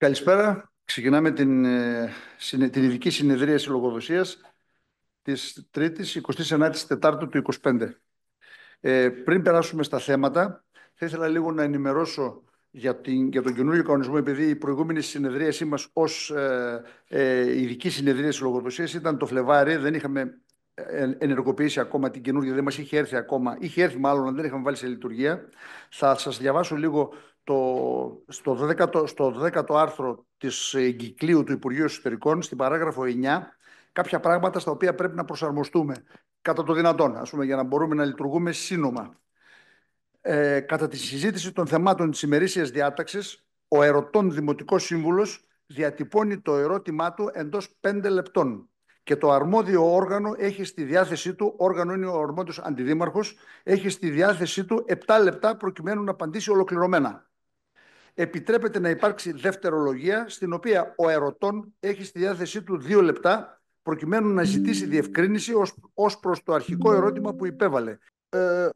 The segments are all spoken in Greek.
Καλησπέρα. Ξεκινάμε την ειδική συνεδρίαση λογοδοσίας της 3ης 29ης Τετάρτου του 2025. Πριν περάσουμε στα θέματα, θα ήθελα λίγο να ενημερώσω για τον καινούργιο κανονισμό, επειδή η προηγούμενη συνεδρίασή μας ως ειδική συνεδρίαση λογοδοσίας ήταν το Φλεβάρι, δεν είχαμε ενεργοποιήσει ακόμα την καινούργια, δεν μας είχε έρθει ακόμα, είχε έρθει μάλλον, αλλά δεν είχαμε βάλει σε λειτουργία. Θα σας διαβάσω λίγο στο 12ο άρθρο της εγκυκλίου του Υπουργείου Εσωτερικών, στην παράγραφο 9, κάποια πράγματα στα οποία πρέπει να προσαρμοστούμε κατά το δυνατόν, ας πούμε, για να μπορούμε να λειτουργούμε σύνομα. Κατά τη συζήτηση των θεμάτων της ημερήσιας διάταξης, ο ερωτών Δημοτικός Σύμβουλος διατυπώνει το ερώτημά του εντός 5 λεπτών και το αρμόδιο όργανο έχει στη διάθεσή του, όργανο είναι ο αρμόδιος αντιδήμαρχος, έχει στη διάθεσή του 7 λεπτά προκειμένου να απαντήσει ολοκληρωμένα. Επιτρέπεται να υπάρξει δευτερολογία, στην οποία ο ερωτών έχει στη διάθεσή του 2 λεπτά προκειμένου να ζητήσει διευκρίνηση ως προς το αρχικό ερώτημα που υπέβαλε.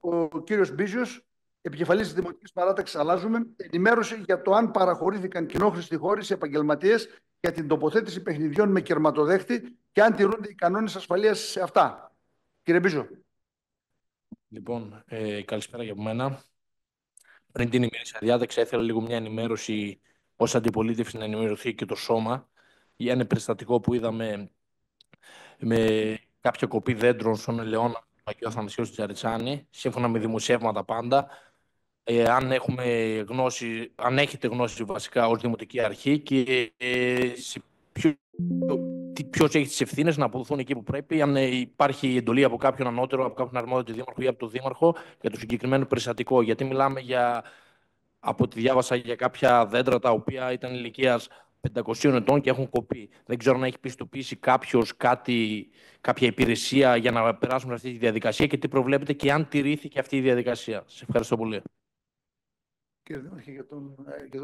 Ο κύριος Μπίζιος, επικεφαλής της Δημοτικής Παράταξης Αλλάζουμε, ενημέρωσε για το αν παραχωρήθηκαν κοινόχρηστοι χώροι σε επαγγελματίες για την τοποθέτηση παιχνιδιών με κερματοδέχτη και αν τηρούνται οι κανόνες ασφαλείας σε αυτά. Κύριε Μπίζιο. Λοιπόν, καλησπέρα για μένα. Πριν την ημερήσια διάταξη, ήθελα λίγο μια ενημέρωση ως αντιπολίτευση, να ενημερωθεί και το σώμα για ένα περιστατικό που είδαμε με κάποια κοπή δέντρων στον Ελαιώνα του Αγίου Αθανασίου στη Τζαριτσάνη, σύμφωνα με δημοσιεύματα πάντα. Αν έχετε γνώση βασικά ως Δημοτική Αρχή και ποιος έχει τις ευθύνες να αποδοθούν εκεί που πρέπει, αν υπάρχει εντολή από κάποιον ανώτερο, από κάποιον αρμόδιο δήμαρχο ή από τον δήμαρχο για το συγκεκριμένο περιστατικό. Γιατί μιλάμε από ό,τι διάβασα, για κάποια δέντρα τα οποία ήταν ηλικίας 500 ετών και έχουν κοπεί. Δεν ξέρω αν έχει πιστοποιήσει κάποιος κάποια υπηρεσία για να περάσουμε αυτή τη διαδικασία και τι προβλέπετε και αν τηρήθηκε αυτή η διαδικασία. Σας ευχαριστώ πολύ. Κύριε Δήμαρχε, για τον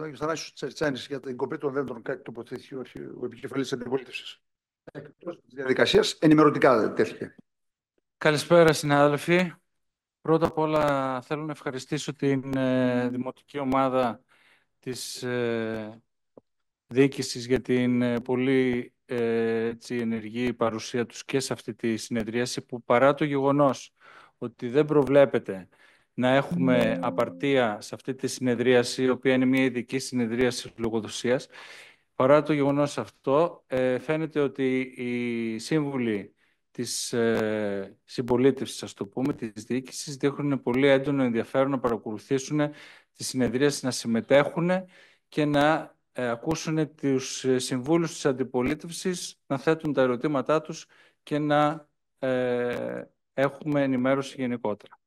Άγιο Θανάσιο Τσαριτσάνης, για την κοπή των δέντρων, κάτι τοποθετήθηκε ο επικεφαλής της αντιπολίτευσης. Εκτός της διαδικασίας, ενημερωτικά τέθηκε. Καλησπέρα, συνάδελφοι. Πρώτα απ' όλα θέλω να ευχαριστήσω την δημοτική ομάδα της διοίκησης για την πολύ ενεργή παρουσία τους και σε αυτή τη συνεδρίαση, που παρά το γεγονός ότι δεν προβλέπεται να έχουμε απαρτία σε αυτή τη συνεδρίαση, η οποία είναι μια ειδική συνεδρίαση λογοδοσίας, παρά το γεγονός αυτό, φαίνεται ότι οι σύμβουλοι της συμπολίτευσης, ας το πούμε, της διοίκησης, δείχνουν πολύ έντονο ενδιαφέρον να παρακολουθήσουν τη συνεδρίαση, να συμμετέχουν και να ακούσουν τους συμβούλους της αντιπολίτευσης, να θέτουν τα ερωτήματά τους και να έχουμε ενημέρωση γενικότερα.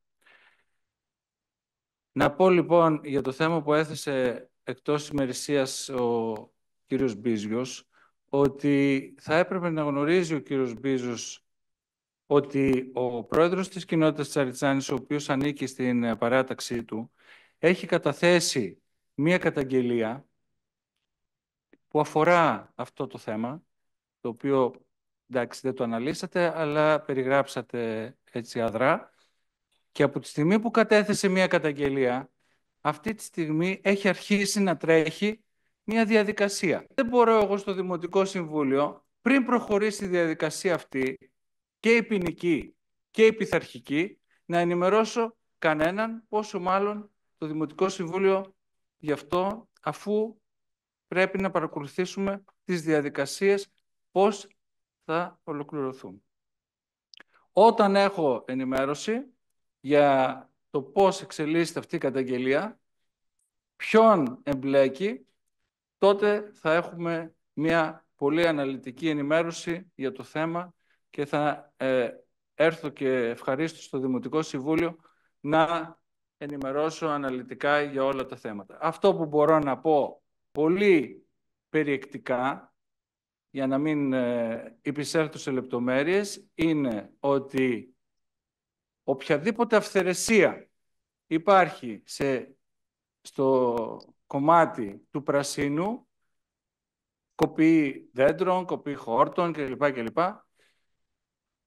Να πω λοιπόν για το θέμα που έθεσε εκτός ημερησίας ο κύριος Μπίζιος, ότι θα έπρεπε να γνωρίζει ο κύριος Μπίζιος ότι ο πρόεδρος της κοινότητας της Τσαριτσάνης, ο οποίος ανήκει στην παράταξή του, έχει καταθέσει μία καταγγελία που αφορά αυτό το θέμα, το οποίο, εντάξει, δεν το αναλύσατε, αλλά περιγράψατε έτσι αδρά. Και από τη στιγμή που κατέθεσε μία καταγγελία, αυτή τη στιγμή έχει αρχίσει να τρέχει μία διαδικασία. Δεν μπορώ εγώ στο Δημοτικό Συμβούλιο, πριν προχωρήσει η διαδικασία αυτή, και η ποινική και η πειθαρχική, να ενημερώσω κανέναν, πόσο μάλλον το Δημοτικό Συμβούλιο γι' αυτό, αφού πρέπει να παρακολουθήσουμε τις διαδικασίες πώς θα ολοκληρωθούν. Όταν έχω ενημέρωση για το πώς εξελίσσεται αυτή η καταγγελία, ποιον εμπλέκει, τότε θα έχουμε μια πολύ αναλυτική ενημέρωση για το θέμα και θα έρθω και ευχαρίστω στο Δημοτικό Συμβούλιο να ενημερώσω αναλυτικά για όλα τα θέματα. Αυτό που μπορώ να πω πολύ περιεκτικά, για να μην υπησέλθω σε λεπτομέρειες, είναι ότι οποιαδήποτε αυθαιρεσία υπάρχει στο κομμάτι του πρασίνου, κοπή δέντρων, κοπή χόρτων κλπ.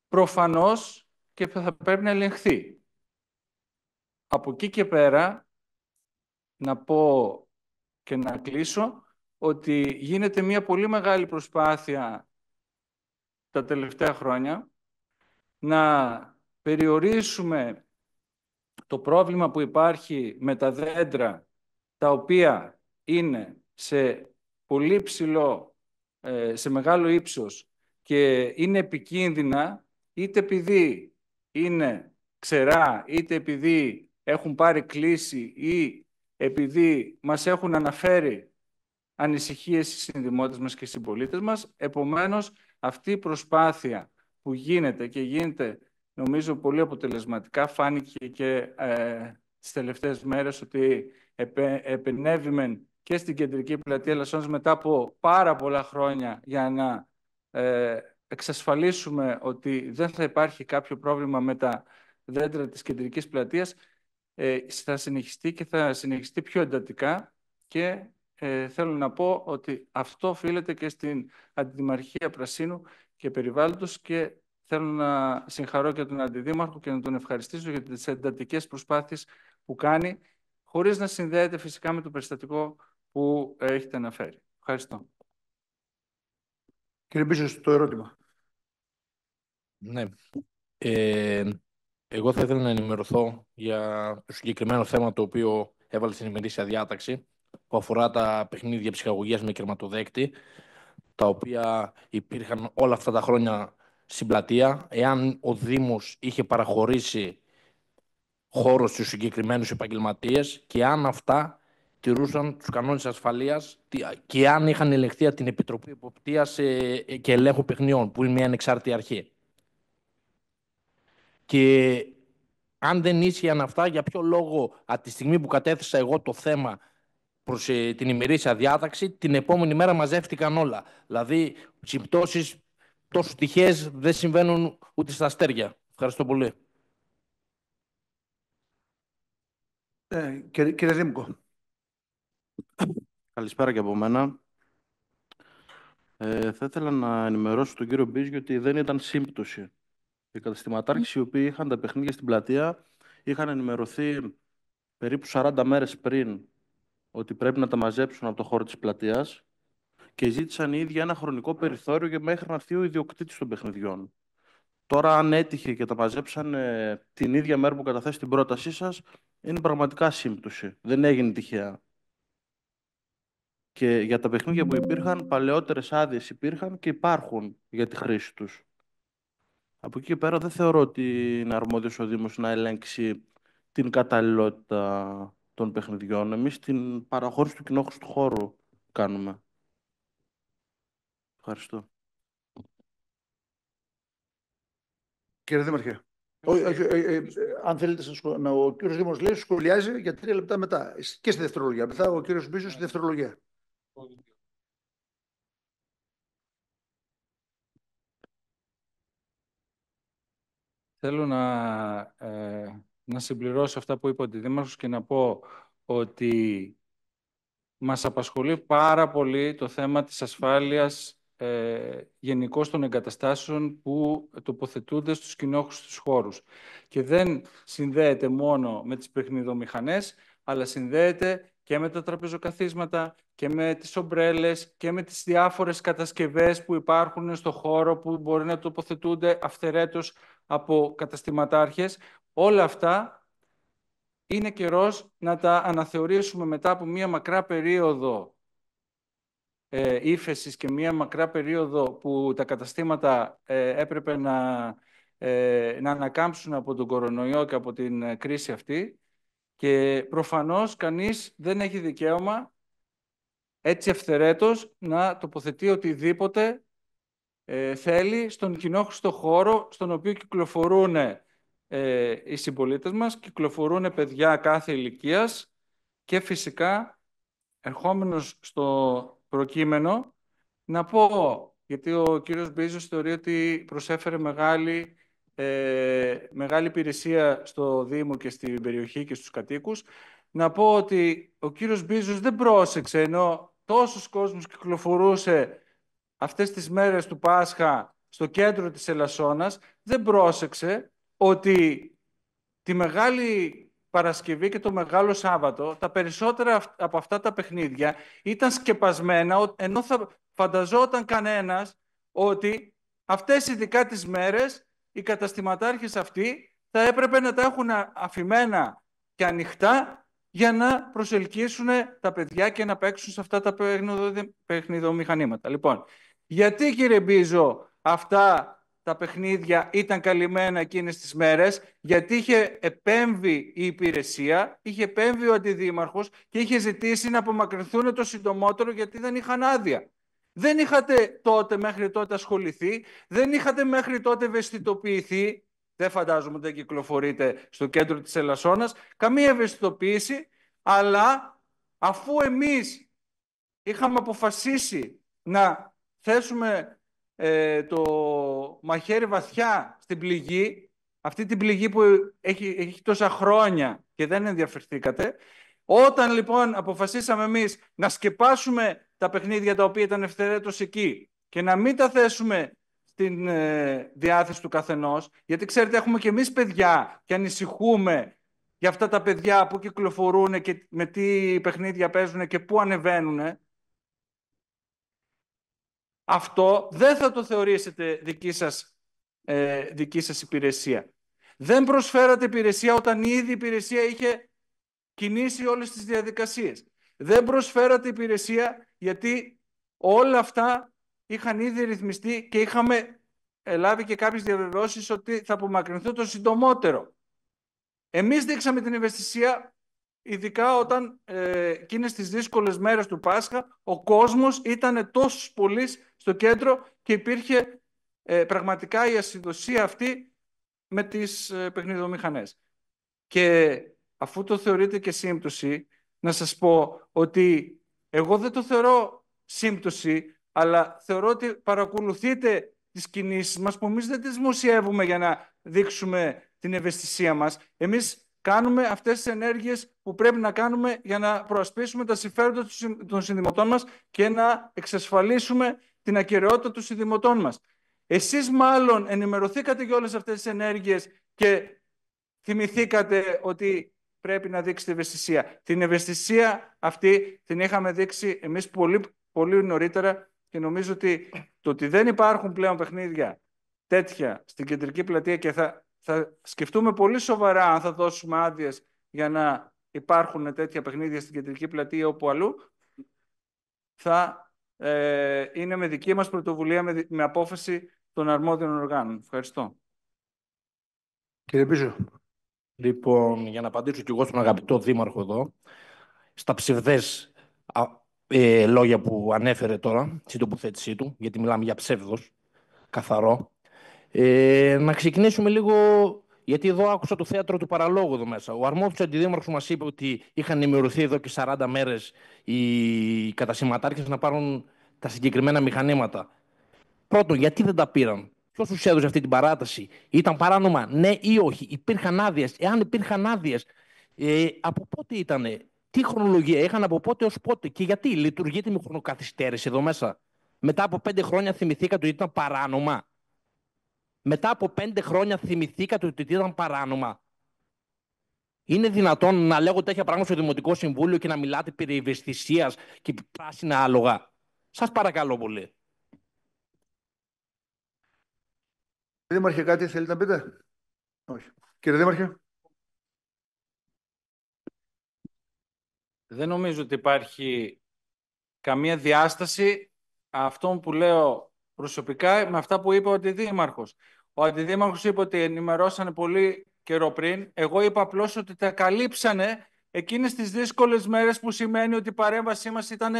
Προφανώς και θα πρέπει να ελεγχθεί. Από εκεί και πέρα, να πω και να κλείσω, ότι γίνεται μια πολύ μεγάλη προσπάθεια τα τελευταία χρόνια να περιορίσουμε το πρόβλημα που υπάρχει με τα δέντρα, τα οποία είναι σε πολύ ψηλό, σε μεγάλο ύψος και είναι επικίνδυνα, είτε επειδή είναι ξερά, είτε επειδή έχουν πάρει κλίση ή επειδή μας έχουν αναφέρει ανησυχίες στις συνδημότες μας και στις συμπολίτες μας. Επομένως, αυτή η προσπάθεια που γίνεται και γίνεται, νομίζω, πολύ αποτελεσματικά, φάνηκε και τις τελευταίες μέρες ότι επενέβημεν και στην κεντρική πλατεία Λασσόνας μετά από πάρα πολλά χρόνια για να εξασφαλίσουμε ότι δεν θα υπάρχει κάποιο πρόβλημα με τα δέντρα της κεντρικής πλατείας, θα συνεχιστεί και θα συνεχιστεί πιο εντατικά και θέλω να πω ότι αυτό οφείλεται και στην Αντιδημαρχία Πρασίνου και Περιβάλλοντος και θέλω να συγχαρώ και τον Αντιδήμαρχο και να τον ευχαριστήσω για τις εντατικές προσπάθειες που κάνει, χωρίς να συνδέεται φυσικά με το περιστατικό που έχετε αναφέρει. Ευχαριστώ. Κύριε Μπίζος, το ερώτημα. Ναι. Εγώ θα ήθελα να ενημερωθώ για το συγκεκριμένο θέμα το οποίο έβαλε στην ημερήσια διάταξη, που αφορά τα παιχνίδια ψυχαγωγίας με κερματοδέκτη, τα οποία υπήρχαν όλα αυτά τα χρόνια στην πλατεία. Εάν ο Δήμος είχε παραχωρήσει χώρο στους συγκεκριμένους επαγγελματίες και αν αυτά τηρούσαν τους κανόνες ασφαλείας και αν είχαν ελεγχθεί από την Επιτροπή Εποπτείας και Ελέγχου Παιχνιών, που είναι μια ανεξάρτητη αρχή. Και αν δεν ίσχυαν αυτά, για ποιο λόγο από τη στιγμή που κατέθεσα εγώ το θέμα προς την ημερήσια διάταξη, την επόμενη μέρα μαζεύτηκαν όλα. Δηλαδή, συμπτώσεις τόσο τυχαίες δεν συμβαίνουν ούτε στα αστέρια. Ευχαριστώ πολύ. Κύριε Δήμκο. Καλησπέρα και από μένα. Θα ήθελα να ενημερώσω τον κύριο Μπίζιο ότι δεν ήταν σύμπτωση. Οι καταστηματάρχες οι οποίοι είχαν τα παιχνίδια στην πλατεία είχαν ενημερωθεί περίπου 40 μέρες πριν ότι πρέπει να τα μαζέψουν από το χώρο της πλατείας και ζήτησαν οι ίδιοι ένα χρονικό περιθώριο για μέχρι να έρθει ο ιδιοκτήτης των παιχνιδιών. Τώρα, αν έτυχε και τα μαζέψαν την ίδια μέρα που καταθέσει την πρότασή σας, είναι πραγματικά σύμπτωση. Δεν έγινε τυχαία. Και για τα παιχνίδια που υπήρχαν, παλαιότερες άδειες υπήρχαν και υπάρχουν για τη χρήση τους. Από εκεί και πέρα δεν θεωρώ ότι είναι αρμόδιος ο Δήμος να ελέγξει την καταλληλότητα των παιχνιδιών. Εμείς την παραχώρηση του κοινόχρηστου χώρου κάνουμε. Ευχαριστώ. Κύριε Δήμαρχε. Αν θέλετε, ο κύριος Δήμος λέει, σχολιάζει για 3 λεπτά μετά και στη δευτερολογία. Μετά ο κύριος Μπίζος στη δευτερολογία. Θέλω να συμπληρώσω αυτά που είπε ο Αντιδήμαρχος και να πω ότι μας απασχολεί πάρα πολύ το θέμα της ασφάλειας γενικώς των εγκαταστάσεων που τοποθετούνται στους κοινόχρηστους χώρους. Και δεν συνδέεται μόνο με τις παιχνιδομηχανές, αλλά συνδέεται και με τα τραπεζοκαθίσματα και με τις ομπρέλες και με τις διάφορες κατασκευές που υπάρχουν στο χώρο που μπορεί να τοποθετούνται αυθαιρέτως από καταστηματάρχες. Όλα αυτά είναι καιρός να τα αναθεωρήσουμε μετά από μία μακρά περίοδο ύφεσης και μία μακρά περίοδο που τα καταστήματα έπρεπε να ανακάμψουν από τον κορονοϊό και από την κρίση αυτή. Και προφανώς κανείς δεν έχει δικαίωμα έτσι ευθερέτως να τοποθετεί οτιδήποτε θέλει στον κοινόχρηστο χώρο στον οποίο κυκλοφορούν οι συμπολίτες μας, κυκλοφορούν παιδιά κάθε ηλικίας και φυσικά ερχόμενος στο προκείμενο να πω, γιατί ο κύριος Μπίζος θεωρεί ότι προσέφερε μεγάλη υπηρεσία στο Δήμο και στην περιοχή και στους κατοίκους, να πω ότι ο κύριος Μπίζος δεν πρόσεξε, ενώ τόσος κόσμος κυκλοφορούσε αυτές τις μέρες του Πάσχα στο κέντρο της Ελασσόνας, δεν πρόσεξε ότι τη μεγάλη Παρασκευή και το Μεγάλο Σάββατο, τα περισσότερα από αυτά τα παιχνίδια ήταν σκεπασμένα, ενώ θα φανταζόταν κανένας ότι αυτές ειδικά τις μέρες οι καταστηματάρχες αυτοί θα έπρεπε να τα έχουν αφημένα και ανοιχτά για να προσελκύσουν τα παιδιά και να παίξουν σε αυτά τα παιχνιδομηχανήματα. Λοιπόν, γιατί, κύριε Μπίζο, αυτά τα παιχνίδια ήταν καλυμμένα εκείνες τις μέρες? Γιατί είχε επέμβει η υπηρεσία, είχε επέμβει ο αντιδήμαρχος και είχε ζητήσει να απομακρυνθούν το συντομότερο, γιατί δεν είχαν άδεια. Δεν είχατε μέχρι τότε ασχοληθεί, δεν είχατε μέχρι τότε ευαισθητοποιηθεί. Δεν φαντάζομαι ότι δεν κυκλοφορείτε στο κέντρο της Ελασσόνας. Καμία ευαισθητοποίηση, αλλά αφού εμείς είχαμε αποφασίσει να θέσουμε το μαχαίρι βαθιά στην πληγή, αυτή την πληγή που έχει τόσα χρόνια και δεν ενδιαφερθήκατε, όταν λοιπόν αποφασίσαμε εμείς να σκεπάσουμε τα παιχνίδια τα οποία ήταν ευθερέτως εκεί και να μην τα θέσουμε στην διάθεση του καθενός, γιατί ξέρετε έχουμε και εμείς παιδιά και ανησυχούμε για αυτά τα παιδιά που κυκλοφορούν και με τι παιχνίδια παίζουν και πού ανεβαίνουν. Αυτό δεν θα το θεωρήσετε δική σας υπηρεσία. Δεν προσφέρατε υπηρεσία όταν ήδη η υπηρεσία είχε κινήσει όλες τις διαδικασίες. Δεν προσφέρατε υπηρεσία γιατί όλα αυτά είχαν ήδη ρυθμιστεί και είχαμε λάβει και κάποιες διαβεβαιώσεις ότι θα απομακρυνθούν το συντομότερο. Εμείς δείξαμε την ευαισθησία, ειδικά όταν εκείνες τις δύσκολες μέρες του Πάσχα ο κόσμος ήταν τόσο πολύ στο κέντρο και υπήρχε πραγματικά η ασυδοσία αυτή με τις παιχνιδομηχανές. Και αφού το θεωρείτε και σύμπτωση, να σας πω ότι εγώ δεν το θεωρώ σύμπτωση, αλλά θεωρώ ότι παρακολουθείτε τις κινήσεις μας που εμείς δεν τις δημοσιεύουμε για να δείξουμε την ευαισθησία μας. Εμείς κάνουμε αυτές τις ενέργειες που πρέπει να κάνουμε για να προασπίσουμε τα συμφέροντα των συνδημοτών μας και να εξασφαλίσουμε την ακεραιότητα των συνδημοτών μας. Εσείς μάλλον ενημερωθήκατε για όλες αυτές τις ενέργειες και θυμηθήκατε ότι πρέπει να δείξετε ευαισθησία. Την ευαισθησία αυτή την είχαμε δείξει εμείς πολύ, πολύ νωρίτερα και νομίζω ότι το ότι δεν υπάρχουν πλέον παιχνίδια τέτοια στην κεντρική πλατεία και θα σκεφτούμε πολύ σοβαρά αν θα δώσουμε άδειες για να υπάρχουν τέτοια παιχνίδια στην κεντρική πλατεία όπου αλλού, θα είναι με δική μας πρωτοβουλία, με απόφαση των αρμόδιων οργάνων. Ευχαριστώ. Κύριε Μπίζο. Λοιπόν, για να απαντήσω κι εγώ στον αγαπητό δήμαρχο εδώ, στα ψευδές λόγια που ανέφερε τώρα στην τοποθέτησή του, γιατί μιλάμε για ψεύδος, καθαρό. Να ξεκινήσουμε λίγο, γιατί εδώ άκουσα το θέατρο του παραλόγου εδώ μέσα. Ο αρμόδιος αντιδήμαρχος μας είπε ότι είχαν ενημερωθεί εδώ και 40 μέρες οι κατασημματάρχες να πάρουν τα συγκεκριμένα μηχανήματα. Πρώτον, γιατί δεν τα πήραν? Ποιος τους έδωσε αυτή την παράταση? Ήταν παράνομα, ναι ή όχι? Υπήρχαν άδειες? Εάν υπήρχαν άδειες, από πότε ήτανε? Τι χρονολογία είχαν, από πότε ως πότε? Και γιατί λειτουργείται με χρονοκαθυστέρηση εδώ μέσα? Μετά από 5 χρόνια θυμηθήκατε ότι ήταν παράνομα? Μετά από 5 χρόνια θυμηθήκατε ότι ήταν παράνομα? Είναι δυνατόν να λέγω τέτοια πράγματα στο Δημοτικό Συμβούλιο και να μιλάτε περί ευαισθησίας και πράσινα άλογα? Σας παρακαλώ πολύ. Δήμαρχε, κάτι θέλετε να πείτε? Όχι. Κύριε Δήμαρχε. Δεν νομίζω ότι υπάρχει καμία διάσταση αυτών που λέω προσωπικά με αυτά που είπε ο Αντιδήμαρχος. Ο Αντιδήμαρχος είπε ότι ενημερώσανε πολύ καιρό πριν. Εγώ είπα απλώς ότι τα καλύψανε εκείνες τις δύσκολες μέρες, που σημαίνει ότι η παρέμβασή μας ήταν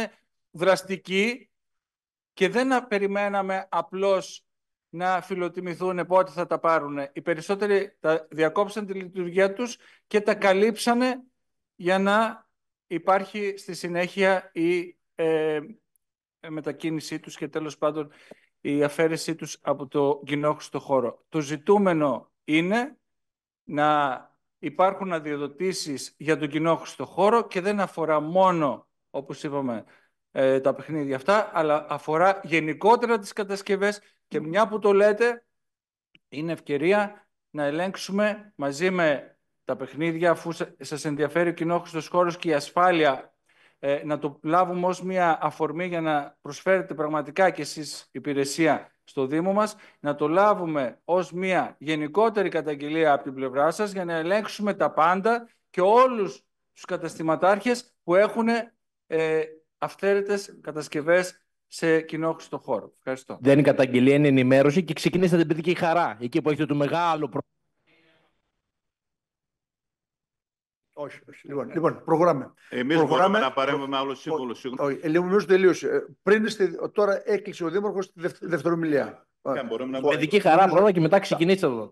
δραστική και δεν περιμέναμε απλώς να φιλοτιμηθούν πότε θα τα πάρουν. Οι περισσότεροι διακόψαν τη λειτουργία τους και τα καλύψανε για να υπάρχει στη συνέχεια η μετακίνησή τους και τέλος πάντων η αφαίρεσή τους από το κοινόχρηστο χώρο. Το ζητούμενο είναι να υπάρχουν αδειοδοτήσεις για τον κοινόχρηστο χώρο και δεν αφορά μόνο, όπως είπαμε, τα παιχνίδια αυτά, αλλά αφορά γενικότερα τις κατασκευές και μια που το λέτε, είναι ευκαιρία να ελέγξουμε μαζί με στα παιχνίδια, αφού σας ενδιαφέρει ο κοινόχρηστος χώρος και η ασφάλεια, να το λάβουμε ως μια αφορμή για να προσφέρετε πραγματικά κι εσείς υπηρεσία στο Δήμο μας, να το λάβουμε ως μια γενικότερη καταγγελία από την πλευρά σας για να ελέγξουμε τα πάντα και όλους τους καταστηματάρχες που έχουν αυθαίρετες κατασκευές σε κοινόχρηστο χώρο. Ευχαριστώ. Δεν είναι καταγγελία, είναι ενημέρωση και ξεκινήσατε την παιδική χαρά. Εκεί που έχετε το μεγάλο πρόβλημα. Όχι. Λοιπόν, προχωράμε. Εμείς μπορούμε να παρέμβουμε άλλο σύμβολο. Νομίζω τελείωσε. Τώρα έκλεισε ο Δήμαρχος τη δευτερομιλία. Παιδική χαρά πρώτα και μετά ξεκινήσατε εδώ.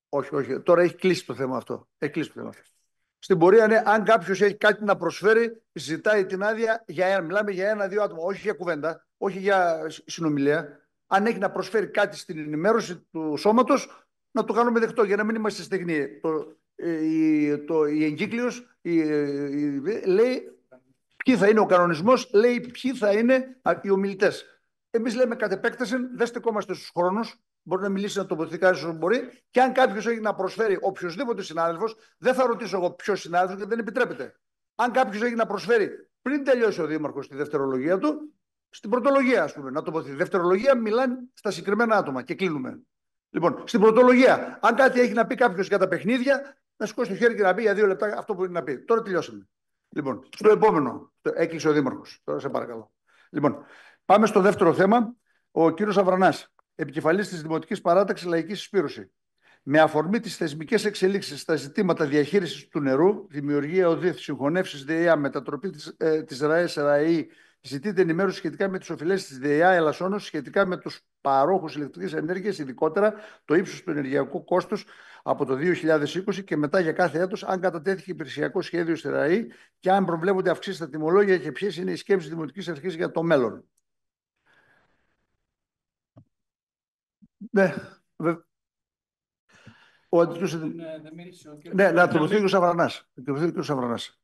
Όχι. Τώρα έχει κλείσει το θέμα αυτό. Στην πορεία, ναι, αν κάποιος έχει κάτι να προσφέρει, ζητάει την άδεια μιλάμε για 1-2 άτομα. Όχι για κουβέντα, όχι για συνομιλία. Αν έχει να προσφέρει κάτι στην ενημέρωση του σώματος, να το κάνουμε δεκτό για να μην είμαστε στεγνοί. Η εγκύκλειος λέει ποιοι θα είναι ο κανονισμός, λέει ποιοι θα είναι οι ομιλητές. Εμείς λέμε κατ' επέκταση, δεν στεκόμαστε στους χρόνους. Μπορεί να μιλήσει, να τοποθετηθεί κάτι όσο μπορεί. Και αν κάποιος έχει να προσφέρει, οποιοδήποτε συνάδελφος, δεν θα ρωτήσω εγώ ποιος συνάδελφος, γιατί δεν επιτρέπεται. Αν κάποιος έχει να προσφέρει πριν τελειώσει ο Δήμαρχος τη δευτερολογία του, στην πρωτολογία, ας πούμε, να τοποθετηθεί. Δευτερολογία μιλάνε στα συγκεκριμένα άτομα και κλείνουμε. Λοιπόν, στην πρωτολογία, αν κάτι έχει να πει κάποιος για τα παιχνίδια, να σηκώσει το χέρι και να πει για 2 λεπτά αυτό που είναι να πει. Τώρα τελειώσαμε. Λοιπόν, στο επόμενο. Έκλεισε ο Δήμαρχος. Τώρα σε παρακαλώ. Λοιπόν, πάμε στο δεύτερο θέμα. Ο κύριος Αβρανάς, επικεφαλής της Δημοτικής Παράταξης Λαϊκή Συσπήρωση. Με αφορμή τις θεσμικές εξελίξεις στα ζητήματα διαχείρισης του νερού, δημιουργία ΟΔΙΘ, συγχωνεύσεις ΔΕΙΑ, μετατροπή της ΡΑΕ σε ΡΑΕΗ, ζητείται ενημέρωση σχετικά με τις οφειλές της ΔΕΙΑ Ελασσόνος, σχετικά με τους παρόχους ηλεκτρικής ενέργειας, ειδικότερα το ύψος του ενεργειακού κόστους από το 2020 και μετά για κάθε έτος, αν κατατέθηκε υπηρεσιακό σχέδιο στη ΡΑΕΗ και αν προβλέπονται αυξήσεις στα τιμολόγια και ποιες είναι οι σκέψεις της Δημοτικής Αρχής για το μέλλον. Ναι, ο αντιτούς... Ναι, να τοποθετηθεί ο κ. Σαβρανάς.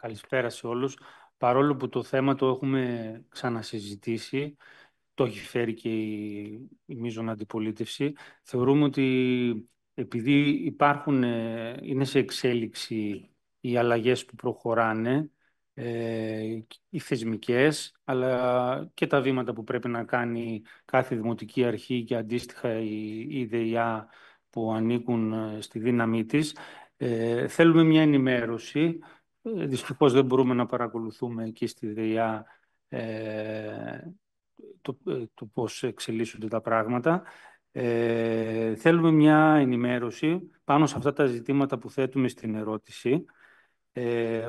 Καλησπέρα σε όλους. Παρόλο που το θέμα το έχουμε ξανασυζητήσει, το έχει φέρει και η μείζωνα αντιπολίτευση, θεωρούμε ότι επειδή είναι σε εξέλιξη οι αλλαγές που προχωράνε, οι θεσμικές, αλλά και τα βήματα που πρέπει να κάνει κάθε δημοτική αρχή και αντίστοιχα η ΔΕΙΑ που ανήκουν στη δύναμή της. Θέλουμε μια ενημέρωση. Δυστυχώς δεν μπορούμε να παρακολουθούμε εκεί στη ΔΕΙΑ το πώς εξελίσσονται τα πράγματα. Θέλουμε μια ενημέρωση πάνω σε αυτά τα ζητήματα που θέτουμε στην ερώτηση,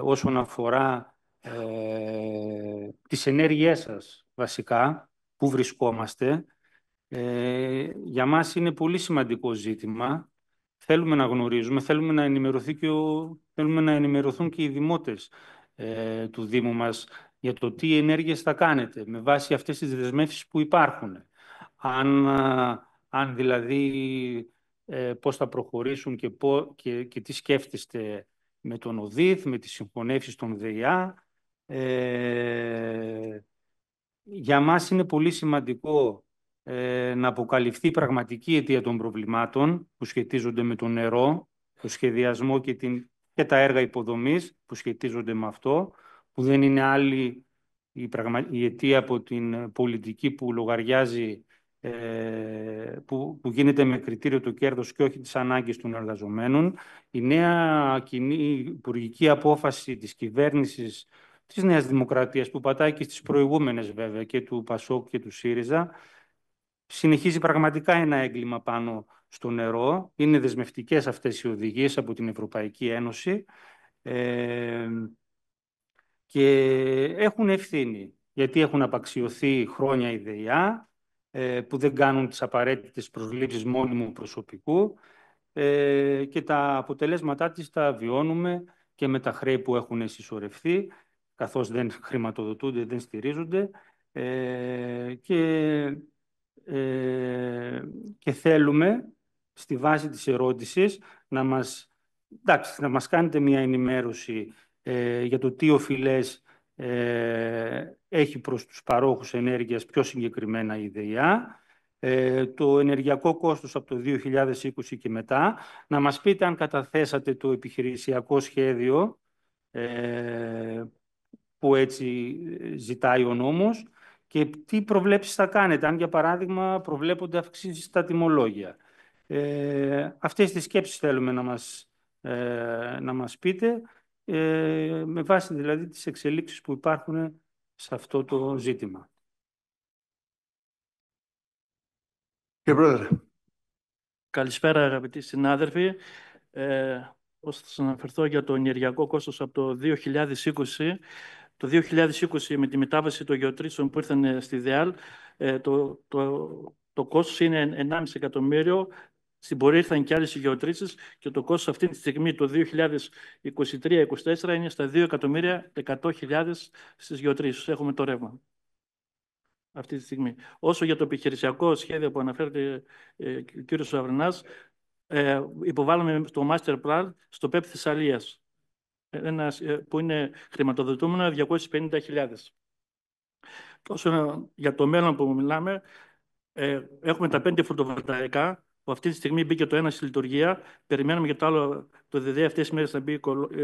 όσον αφορά τις ενέργειές σας βασικά, πού βρισκόμαστε. Για μας είναι πολύ σημαντικό ζήτημα. Θέλουμε να γνωρίζουμε, θέλουμε να ενημερωθούν και οι δημότες του Δήμου μας για το τι ενέργειες θα κάνετε με βάση αυτές τις δεσμεύσεις που υπάρχουν. Αν δηλαδή πώς θα προχωρήσουν και τι σκέφτεστε με τον ΟΔΙΘ, με τις συγχωνεύσεις των ΔΕΙΑ. Για μας είναι πολύ σημαντικό να αποκαλυφθεί η πραγματική αιτία των προβλημάτων που σχετίζονται με το νερό, το σχεδιασμό και τα έργα υποδομής που σχετίζονται με αυτό, που δεν είναι άλλη η αιτία από την πολιτική που λογαριάζει, που γίνεται με κριτήριο το κέρδος και όχι τις ανάγκες των εργαζομένων. Η νέα κοινή υπουργική απόφαση της κυβέρνησης της Νέας Δημοκρατίας, που πατάει και στις προηγούμενες βέβαια και του ΠΑΣΟΚ και του ΣΥΡΙΖΑ, συνεχίζει πραγματικά ένα έγκλημα πάνω στο νερό. Είναι δεσμευτικές αυτές οι οδηγίες από την Ευρωπαϊκή Ένωση και έχουν ευθύνη, γιατί έχουν απαξιωθεί χρόνια η ΔΕΙΑ, που δεν κάνουν τις απαραίτητες προσλήψεις μόνιμου προσωπικού και τα αποτελέσματά της τα βιώνουμε και με τα χρέη που έχουν συσσωρευτεί, καθώς δεν χρηματοδοτούνται, δεν στηρίζονται και θέλουμε στη βάση της ερώτησης να μας κάνετε μια ενημέρωση για το τι οφειλές έχει προς τους παρόχους ενέργειας, πιο συγκεκριμένα η ΔΕΙΑ, το ενεργειακό κόστος από το 2020 και μετά. Να μας πείτε αν καταθέσατε το επιχειρησιακό σχέδιο που έτσι ζητάει ο νόμος και τι προβλέψεις θα κάνετε, αν για παράδειγμα προβλέπονται αυξήσεις στα τιμολόγια. Αυτές τις σκέψεις θέλουμε να μας πείτε, με βάση δηλαδή τις εξελίξεις που υπάρχουν σε αυτό το ζήτημα. Κύριε Πρόεδρε. Καλησπέρα αγαπητοί συνάδελφοι. Ως θα σας αναφερθώ για το ενεργειακό κόστος από το 2020. Το 2020 με τη μετάβαση των γεωτρήσεων που ήρθαν στη ΔΕΑΛ, το κόστος είναι 1,5 εκατομμύριο. Στην πορεία ήρθαν και άλλες γεωτρήσεις και το κόστος αυτή τη στιγμή το 2023-2024 είναι στα 2.100.000 στις γεωτρήσεις. Έχουμε το ρεύμα αυτή τη στιγμή. Όσο για το επιχειρησιακό σχέδιο που αναφέρεται ο κύριος Σαβρανάς, υποβάλαμε στο Master Plan στο ΠΕΠ Θεσσαλίας, που είναι χρηματοδοτούμενο 250.000. Όσο για το μέλλον που μιλάμε, έχουμε τα 5 φωτοβολταϊκά, που αυτή τη στιγμή μπήκε το ένα στη λειτουργία. Περιμένουμε για το άλλο, το ΔΔ αυτές τις μέρες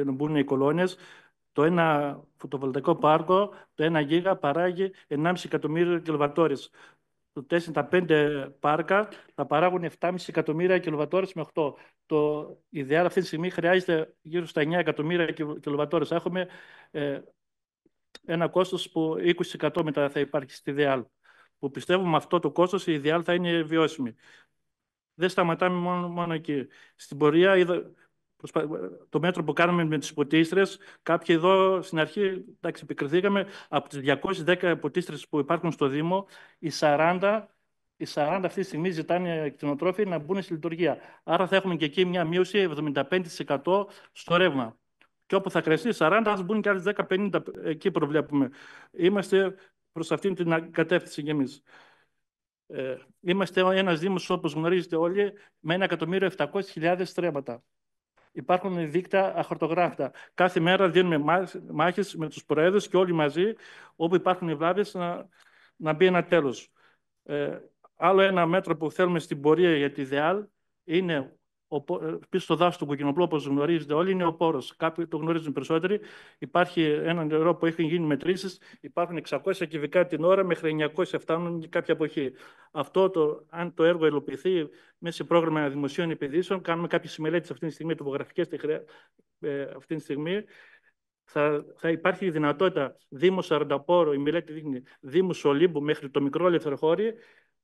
να μπουν οι κολόνες. Το ένα φωτοβολταϊκό πάρκο, το 1 γίγα, παράγει 1,5 εκατομμύριο κιλοβατόρες. Τα 5 πάρκα θα παράγουν 7,5 εκατομμύρια κιλοβατόρες με 8. Το ιδεάλ αυτή τη στιγμή χρειάζεται γύρω στα 9 εκατομμύρια κιλοβατόρες. Έχουμε ένα κόστος που 20% μετά θα υπάρχει στη ιδεάλ. Που πιστεύουμε με αυτό το κόστος η ιδεάλ θα είναι βιώσιμη. Δεν σταματάμε μόνο εκεί. Στην πορεία το μέτρο που κάναμε με τις ποτίστρες, κάποιοι εδώ στην αρχή επικριθήκαμε από τις 210 ποτίστρες που υπάρχουν στο Δήμο, οι 40 αυτή τη στιγμή ζητάνε κτηνοτρόφοι να μπουν στη λειτουργία. Άρα θα έχουμε και εκεί μια μείωση 75% στο ρεύμα. Και όπου θα κρεστεί 40, ας μπουν και άλλες 10-50, εκεί προβλέπουμε. Είμαστε προς αυτήν την κατεύθυνση κι εμείς. Είμαστε ένας Δήμος, όπως γνωρίζετε όλοι, με 1.700.000 στρέμματα. Υπάρχουν δίκτυα αχαρτογράφητα. Κάθε μέρα δίνουμε μάχες με τους προέδρους και όλοι μαζί, όπου υπάρχουν οι βλάβες, να μπει ένα τέλος. Άλλο ένα μέτρο που θέλουμε στην πορεία για τη ΔΕΑΛ είναι πίσω στο δάσο του Κοκκινοπλού, όπως γνωρίζετε όλοι, είναι ο πόρος. Κάποιοι το γνωρίζουν περισσότεροι. Υπάρχει ένα νερό που έχουν γίνει μετρήσεις. Υπάρχουν 600 κυβικά την ώρα, μέχρι 900 φτάνουν κάποια εποχή. Αν το έργο υλοποιηθεί μέσα σε πρόγραμμα δημοσίων επενδύσεων, κάνουμε κάποιες μελέτες αυτή τη στιγμή, τοπογραφικές αυτή τη στιγμή. Θα υπάρχει η δυνατότητα Δήμου Σαρανταπόρου, η μελέτη δείχνει Δήμου Ολύμπου μέχρι το μικρό Λευθεροχώρι,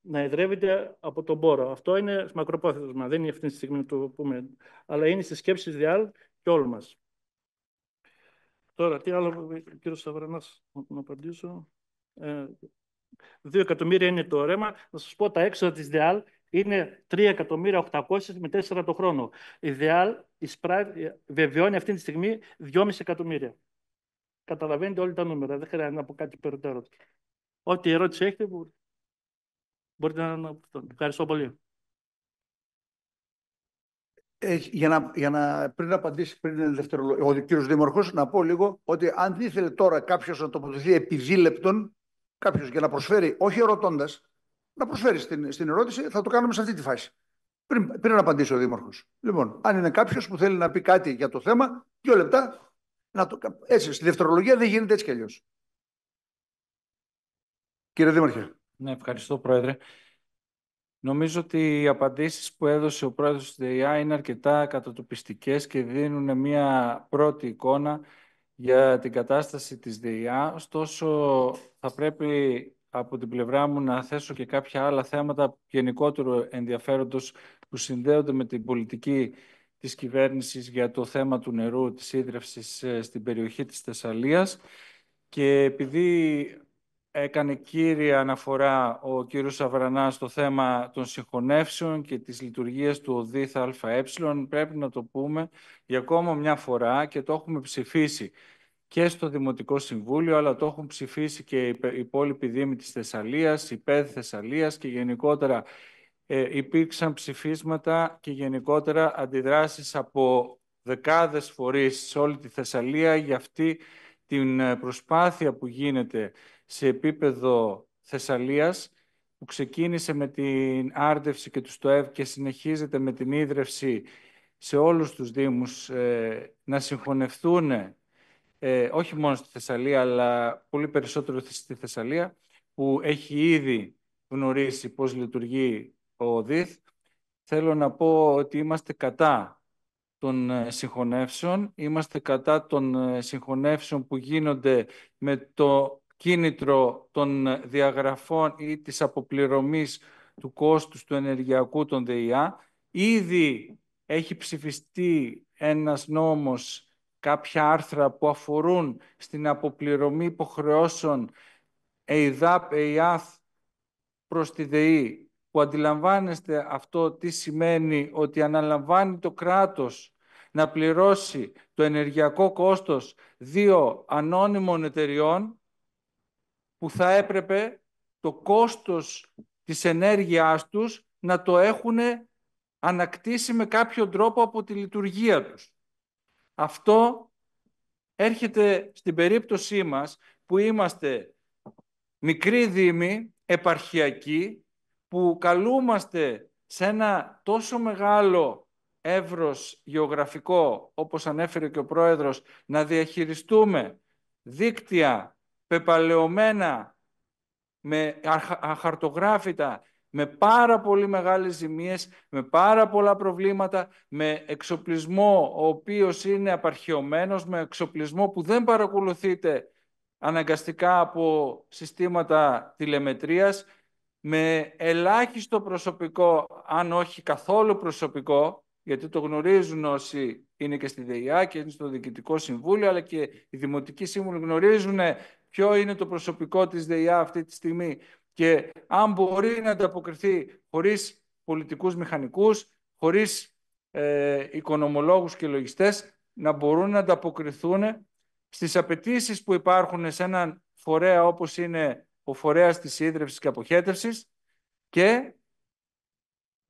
να εδρεύεται από τον πόρο. Αυτό είναι μακροπρόθεσμα, δεν είναι αυτή τη στιγμή να το πούμε, αλλά είναι στις σκέψεις ΔΕΑΛ και όλων μας. Τώρα, τι άλλο, κύριο Σαβρανάς, να απαντήσω. 2 εκατομμύρια είναι το ρέμα. Να σας πω, τα έξοδα της ΔΕΑΛ είναι 3.800.000 με 4 το χρόνο. Η ΔΕΑΛ βεβαιώνει αυτή τη στιγμή 2,5 εκατομμύρια. Καταλαβαίνετε όλοι τα νούμερα, δεν χρειάζεται να πω κάτι περαιτέρω. Ό,τι ερώτηση έχετε, μπορείτε να... Ευχαριστώ πολύ. Πριν απαντήσει, ο κύριος Δήμαρχος, να πω λίγο ότι αν ήθελε τώρα κάποιος να τοποθετηθεί επί δίλεπτον, κάποιος για να προσφέρει, όχι ερωτώντας, να προσφέρει στην ερώτηση, θα το κάνουμε σε αυτή τη φάση. Πριν να απαντήσει ο Δήμαρχος. Λοιπόν, αν είναι κάποιος που θέλει να πει κάτι για το θέμα, 2 λεπτά, έτσι, στη δευτερολογία δεν γίνεται έτσι κι αλλιώς. Κύριε Δήμαρχε. Ναι, ευχαριστώ, Πρόεδρε. Νομίζω ότι οι απαντήσεις που έδωσε ο πρόεδρος της ΔΕΙΑ είναι αρκετά κατατοπιστικές και δίνουν μια πρώτη εικόνα για την κατάσταση της ΔΕΙΑ. Ωστόσο, θα πρέπει από την πλευρά μου να θέσω και κάποια άλλα θέματα γενικότερου ενδιαφέροντος που συνδέονται με την πολιτική της κυβέρνησης για το θέμα του νερού, της ίδρυυσης στην περιοχή της Θεσσαλίας. Και επειδή έκανε κύρια αναφορά ο κύριος Σαβρανάς στο θέμα των συγχωνεύσεων και της λειτουργίας του ΟΔΙΘ ΑΕ, πρέπει να το πούμε για ακόμα μια φορά και το έχουμε ψηφίσει και στο Δημοτικό Συμβούλιο, αλλά το έχουν ψηφίσει και οι υπόλοιποι δήμοι της Θεσσαλίας, η ΠΕΔ Θεσσαλίας και γενικότερα υπήρξαν ψηφίσματα και γενικότερα αντιδράσεις από δεκάδες φορείς σε όλη τη Θεσσαλία για αυτή την προσπάθεια που γίνεται σε επίπεδο Θεσσαλίας που ξεκίνησε με την άρδευση και του ΣΤΟΕΒ και συνεχίζεται με την ίδρυυση σε όλους τους Δήμους, να συγχωνευτούν, όχι μόνο στη Θεσσαλία, αλλά πολύ περισσότερο στη Θεσσαλία, που έχει ήδη γνωρίσει πώς λειτουργεί ο ΔΙΘ. Θέλω να πω ότι είμαστε κατά των συγχωνεύσεων, είμαστε κατά των συγχωνεύσεων που γίνονται με το κίνητρο των διαγραφών ή της αποπληρωμής του κόστους του ενεργειακού των ΔΕΙΑ. Ήδη έχει ψηφιστεί ένας νόμος, κάποια άρθρα που αφορούν στην αποπληρωμή υποχρεώσεων ΕΙΔΑΠ, ΕΙΑΘ προς τη ΔΕΗ, που αντιλαμβάνεστε αυτό τι σημαίνει, ότι αναλαμβάνει το κράτος να πληρώσει το ενεργειακό κόστος 2 ανώνυμων εταιριών, που θα έπρεπε το κόστος της ενέργειάς τους να το έχουν ανακτήσει με κάποιο τρόπο από τη λειτουργία τους. Αυτό έρχεται στην περίπτωσή μας, που είμαστε μικροί δήμοι, επαρχιακοί, που καλούμαστε σε ένα τόσο μεγάλο εύρος γεωγραφικό, όπως ανέφερε και ο Πρόεδρος, να διαχειριστούμε δίκτυα πεπαλαιωμένα, με αχαρτογράφητα, με πάρα πολύ μεγάλες ζημίες, με πάρα πολλά προβλήματα, με εξοπλισμό ο οποίος είναι απαρχαιωμένος, με εξοπλισμό που δεν παρακολουθείται αναγκαστικά από συστήματα τηλεμετρίας, με ελάχιστο προσωπικό, αν όχι καθόλου προσωπικό, γιατί το γνωρίζουν όσοι είναι και στη ΔΕΙΑ και είναι στο Διοικητικό Συμβούλιο, αλλά και οι Δημοτικοί Σύμβουλοι γνωρίζουν ποιο είναι το προσωπικό της ΔΕΙΑ αυτή τη στιγμή και αν μπορεί να ανταποκριθεί χωρίς πολιτικούς μηχανικούς, χωρίς οικονομολόγους και λογιστές, να μπορούν να ανταποκριθούν στις απαιτήσεις που υπάρχουν σε έναν φορέα όπως είναι ο φορέας της ίδρυυσης και αποχέτευσης, και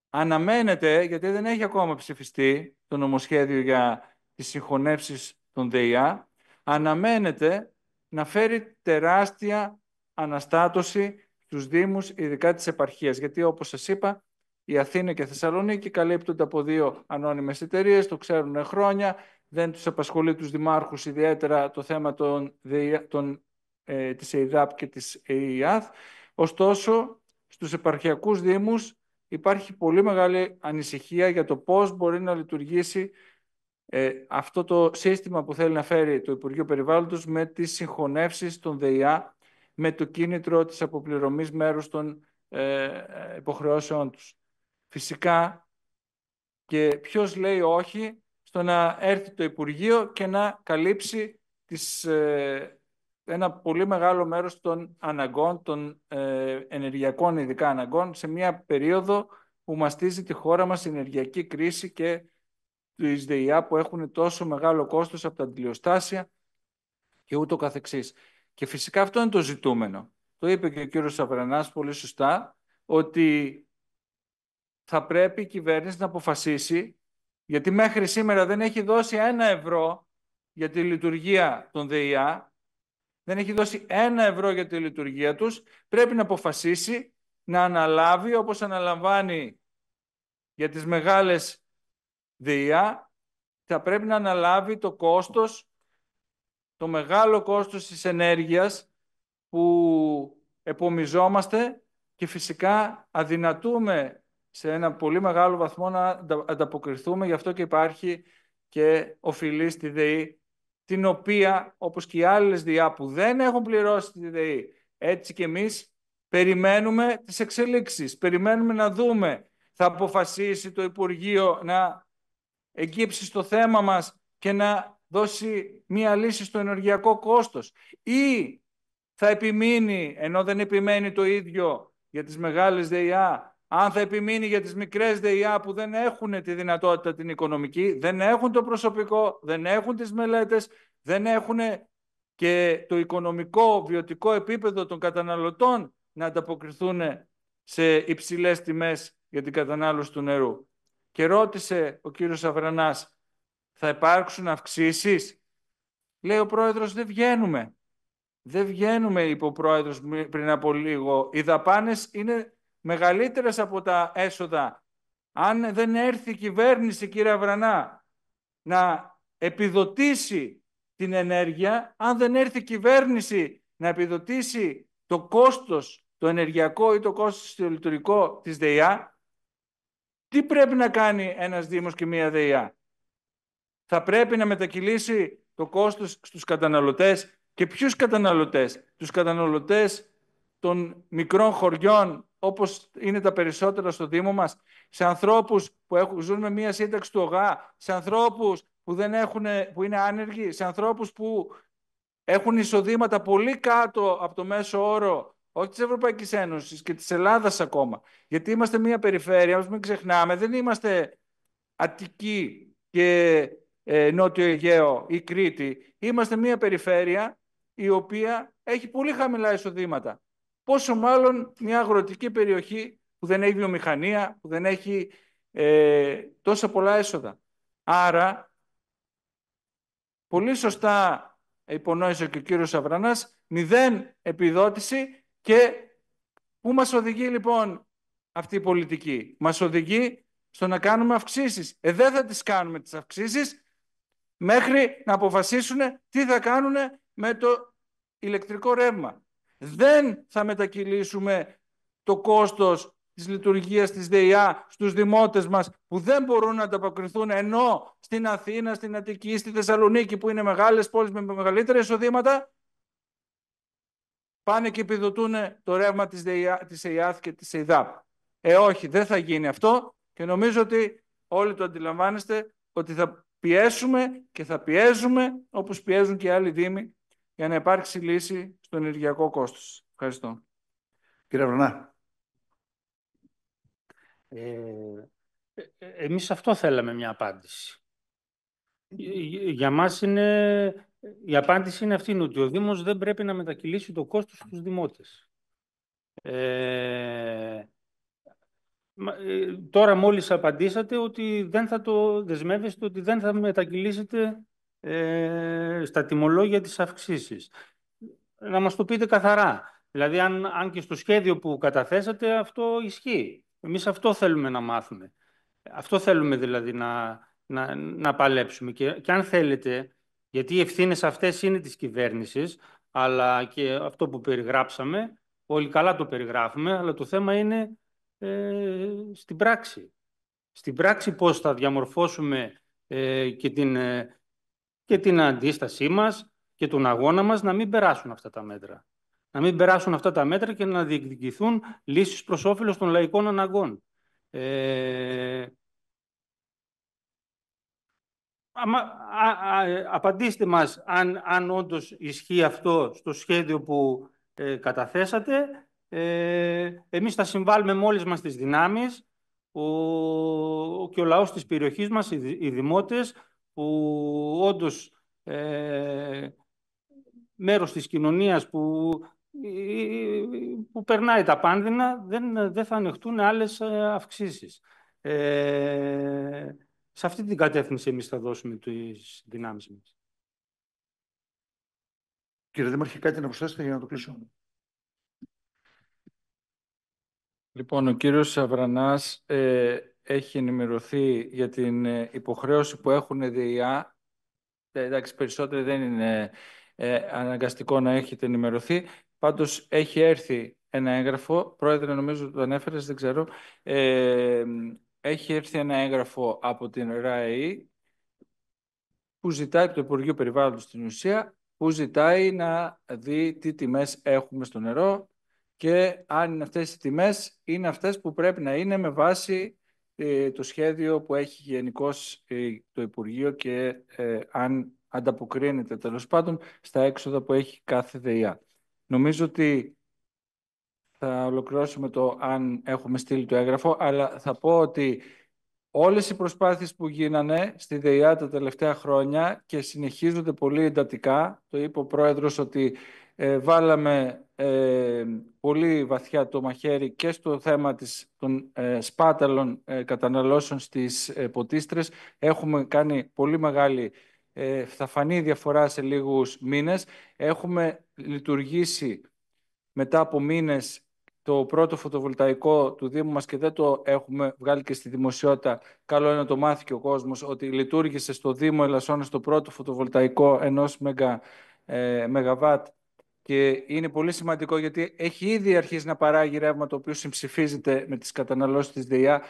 αναμένεται, γιατί δεν έχει ακόμα ψηφιστεί το νομοσχέδιο για τις συγχωνεύσεις των ΔΕΙΑ, αναμένεται να φέρει τεράστια αναστάτωση στους Δήμους, ειδικά της επαρχίας. Γιατί όπως σας είπα, η Αθήνα και η Θεσσαλονίκη καλύπτονται από 2 ανώνυμες εταιρείες, το ξέρουν χρόνια, δεν τους απασχολεί τους δημάρχους ιδιαίτερα το θέμα της ΕΙΔΑΠ και της ΕΙΑΘ. Ωστόσο, στους επαρχιακούς Δήμους υπάρχει πολύ μεγάλη ανησυχία για το πώς μπορεί να λειτουργήσει αυτό το σύστημα που θέλει να φέρει το Υπουργείο Περιβάλλοντος με τις συγχωνεύσεις των ΔΕΙΑ, με το κίνητρο της αποπληρωμής μέρους των υποχρεώσεών τους. Φυσικά, και ποιος λέει όχι στο να έρθει το Υπουργείο και να καλύψει ένα πολύ μεγάλο μέρος των αναγκών, των ενεργειακών ειδικά αναγκών, σε μια περίοδο που μαστίζει τη χώρα μας η ενεργειακή κρίση και τις ΔΕΙΑ που έχουν τόσο μεγάλο κόστος από τα αντιλιοστάσια και ούτω καθεξής. Και φυσικά αυτό είναι το ζητούμενο. Το είπε και ο κύριος Σαβρανάς πολύ σωστά, ότι θα πρέπει η κυβέρνηση να αποφασίσει, γιατί μέχρι σήμερα δεν έχει δώσει 1 ευρώ για τη λειτουργία των ΔΕΙΑ, δεν έχει δώσει 1 ευρώ για τη λειτουργία τους, πρέπει να αποφασίσει να αναλάβει, όπως αναλαμβάνει για τις μεγάλες ΔΕΙΑ, θα πρέπει να αναλάβει το κόστος, το μεγάλο κόστος της ενέργειας που επομιζόμαστε, και φυσικά αδυνατούμε σε ένα πολύ μεγάλο βαθμό να ανταποκριθούμε. Γι' αυτό και υπάρχει και οφειλή στη ΔΕΗ, την οποία, όπως και οι άλλες ΔΕΙΑ που δεν έχουν πληρώσει τη ΔΕΗ, έτσι και εμείς περιμένουμε τις εξελίξεις. Περιμένουμε να δούμε, θα αποφασίσει το Υπουργείο να εγκύψει στο θέμα μας και να δώσει μία λύση στο ενεργειακό κόστος, ή θα επιμείνει, ενώ δεν επιμένει το ίδιο για τις μεγάλες ΔΕΙΑ, αν θα επιμείνει για τις μικρές ΔΕΙΑ που δεν έχουν τη δυνατότητα την οικονομική, δεν έχουν το προσωπικό, δεν έχουν τις μελέτες, δεν έχουν και το οικονομικό βιωτικό επίπεδο των καταναλωτών να ανταποκριθούν σε υψηλές τιμές για την κατανάλωση του νερού. Και ρώτησε ο κύριος Αβρανάς, θα υπάρξουν αυξήσεις? Λέει ο πρόεδρος, δεν βγαίνουμε. Δεν βγαίνουμε, είπε ο πρόεδρος πριν από λίγο. Οι δαπάνες είναι μεγαλύτερες από τα έσοδα. Αν δεν έρθει η κυβέρνηση, κύριε Αβρανά, να επιδοτήσει την ενέργεια, αν δεν έρθει η κυβέρνηση να επιδοτήσει το κόστος, το ενεργειακό ή το κόστος το λειτουργικό της ΔΕΙΑ, τι πρέπει να κάνει ένας Δήμος και μία ΔΕΙΑ? Θα πρέπει να μετακυλήσει το κόστος στους καταναλωτές. Και ποιους καταναλωτές? Τους καταναλωτές των μικρών χωριών, όπως είναι τα περισσότερα στο Δήμο μας, σε ανθρώπους που ζουν με μία σύνταξη του ΟΓΑ, σε ανθρώπους που είναι άνεργοι, σε ανθρώπους που έχουν εισοδήματα πολύ κάτω από το μέσο όρο, όχι της Ευρωπαϊκής Ένωσης και της Ελλάδας ακόμα. Γιατί είμαστε μία περιφέρεια, όπως μην ξεχνάμε, δεν είμαστε Αττική και Νότιο Αιγαίο ή Κρήτη. Είμαστε μία περιφέρεια η οποία έχει πολύ χαμηλά εισοδήματα. Πόσο μάλλον μια αγροτική περιοχή που δεν έχει βιομηχανία, που δεν έχει τόσα πολλά έσοδα. Άρα, πολύ σωστά υπονόησε και ο κύριος Αβρανάς, 0 επιδότηση. Και πού μας οδηγεί λοιπόν αυτή η πολιτική? Μας οδηγεί στο να κάνουμε αυξήσεις. Δεν θα τις κάνουμε τις αυξήσεις μέχρι να αποφασίσουν τι θα κάνουν με το ηλεκτρικό ρεύμα. Δεν θα μετακυλήσουμε το κόστος της λειτουργίας της ΔΕΙΑ στους δημότες μας που δεν μπορούν να ανταποκριθούν, ενώ στην Αθήνα, στην Αττική, στη Θεσσαλονίκη, που είναι μεγάλες πόλεις με μεγαλύτερα εισοδήματα, πάνε και επιδοτούν το ρεύμα της ΕΙΑΘ και της ΕΙΔΑΠ. Όχι, δεν θα γίνει αυτό και νομίζω ότι όλοι το αντιλαμβάνεστε ότι θα πιέσουμε και θα πιέζουμε όπως πιέζουν και άλλοι δήμοι για να υπάρξει λύση στο ενεργειακό κόστος. Ευχαριστώ. Κύριε Αβρανά. Εμείς αυτό θέλαμε μια απάντηση. Για μας η απάντηση είναι αυτή, ότι ο Δήμος δεν πρέπει να μετακυλήσει το κόστος στους δημότες. Τώρα μόλις απαντήσατε ότι δεν θα το δεσμεύεστε, ότι δεν θα μετακυλήσετε στα τιμολόγια τις αυξήσεις. Να μας το πείτε καθαρά. Δηλαδή, αν και στο σχέδιο που καταθέσατε αυτό ισχύει. Εμείς αυτό θέλουμε να μάθουμε. Αυτό θέλουμε δηλαδή να παλέψουμε. Και αν θέλετε, γιατί οι ευθύνες αυτές είναι της κυβέρνησης, αλλά και αυτό που περιγράψαμε, όλοι καλά το περιγράφουμε, αλλά το θέμα είναι στην πράξη. Στην πράξη πώς θα διαμορφώσουμε και την αντίστασή μας και τον αγώνα μας να μην περάσουν αυτά τα μέτρα. Να μην περάσουν αυτά τα μέτρα και να διεκδικηθούν λύσεις προς όφελος των λαϊκών αναγκών. Απαντήστε μας αν όντως ισχύει αυτό στο σχέδιο που καταθέσατε. Εμείς θα συμβάλλουμε με όλες μας τις δυνάμεις και ο λαός της περιοχής μας, οι δημότες, που όντως μέρος της κοινωνίας που περνάει τα πάνδυνα, δεν θα ανεχτούν άλλες αυξήσεις. Σε αυτή την κατεύθυνση εμείς θα δώσουμε τις δυνάμεις μας. Κύριε Δήμαρχε, κάτι να προσθέσετε για να το κλείσω? Λοιπόν, ο κύριος Αβρανάς έχει ενημερωθεί για την υποχρέωση που έχουν ΔΕΙΑ. Εντάξει, περισσότερο δεν είναι αναγκαστικό να έχετε ενημερωθεί. Πάντως έχει έρθει ένα έγγραφο, πρόεδρε, νομίζω το ανέφερες, δεν ξέρω. Έχει έρθει ένα έγγραφο από την ΡΑΕΗ που ζητάει, από το Υπουργείο Περιβάλλοντος στην ουσία, που ζητάει να δει τι τιμές έχουμε στο νερό και αν αυτές οι τιμές είναι αυτές που πρέπει να είναι με βάση το σχέδιο που έχει γενικώς το Υπουργείο και αν ανταποκρίνεται τέλος πάντων στα έξοδα που έχει κάθε ΔΕΙΑ. Νομίζω ότι θα ολοκληρώσουμε το αν έχουμε στείλει το έγγραφο, αλλά θα πω ότι όλες οι προσπάθειες που γίνανε στη ΔΕΙΑ τα τελευταία χρόνια και συνεχίζονται πολύ εντατικά, το είπε ο Πρόεδρος ότι βάλαμε πολύ βαθιά το μαχαίρι και στο θέμα των σπάταλων καταναλώσεων στις ποτίστρες. Έχουμε κάνει πολύ μεγάλη, θα φανεί διαφορά σε λίγους μήνες. Έχουμε λειτουργήσει μετά από μήνες το πρώτο φωτοβολταϊκό του Δήμου μας και δεν το έχουμε βγάλει και στη δημοσιότητα, καλό είναι να το μάθει και ο κόσμος, ότι λειτουργήσε στο Δήμο Ελασσόνας το πρώτο φωτοβολταϊκό 1 ΜΒ και είναι πολύ σημαντικό γιατί έχει ήδη αρχίσει να παράγει ρεύμα το οποίο συμψηφίζεται με τις καταναλώσεις της ΔΕΙΑ.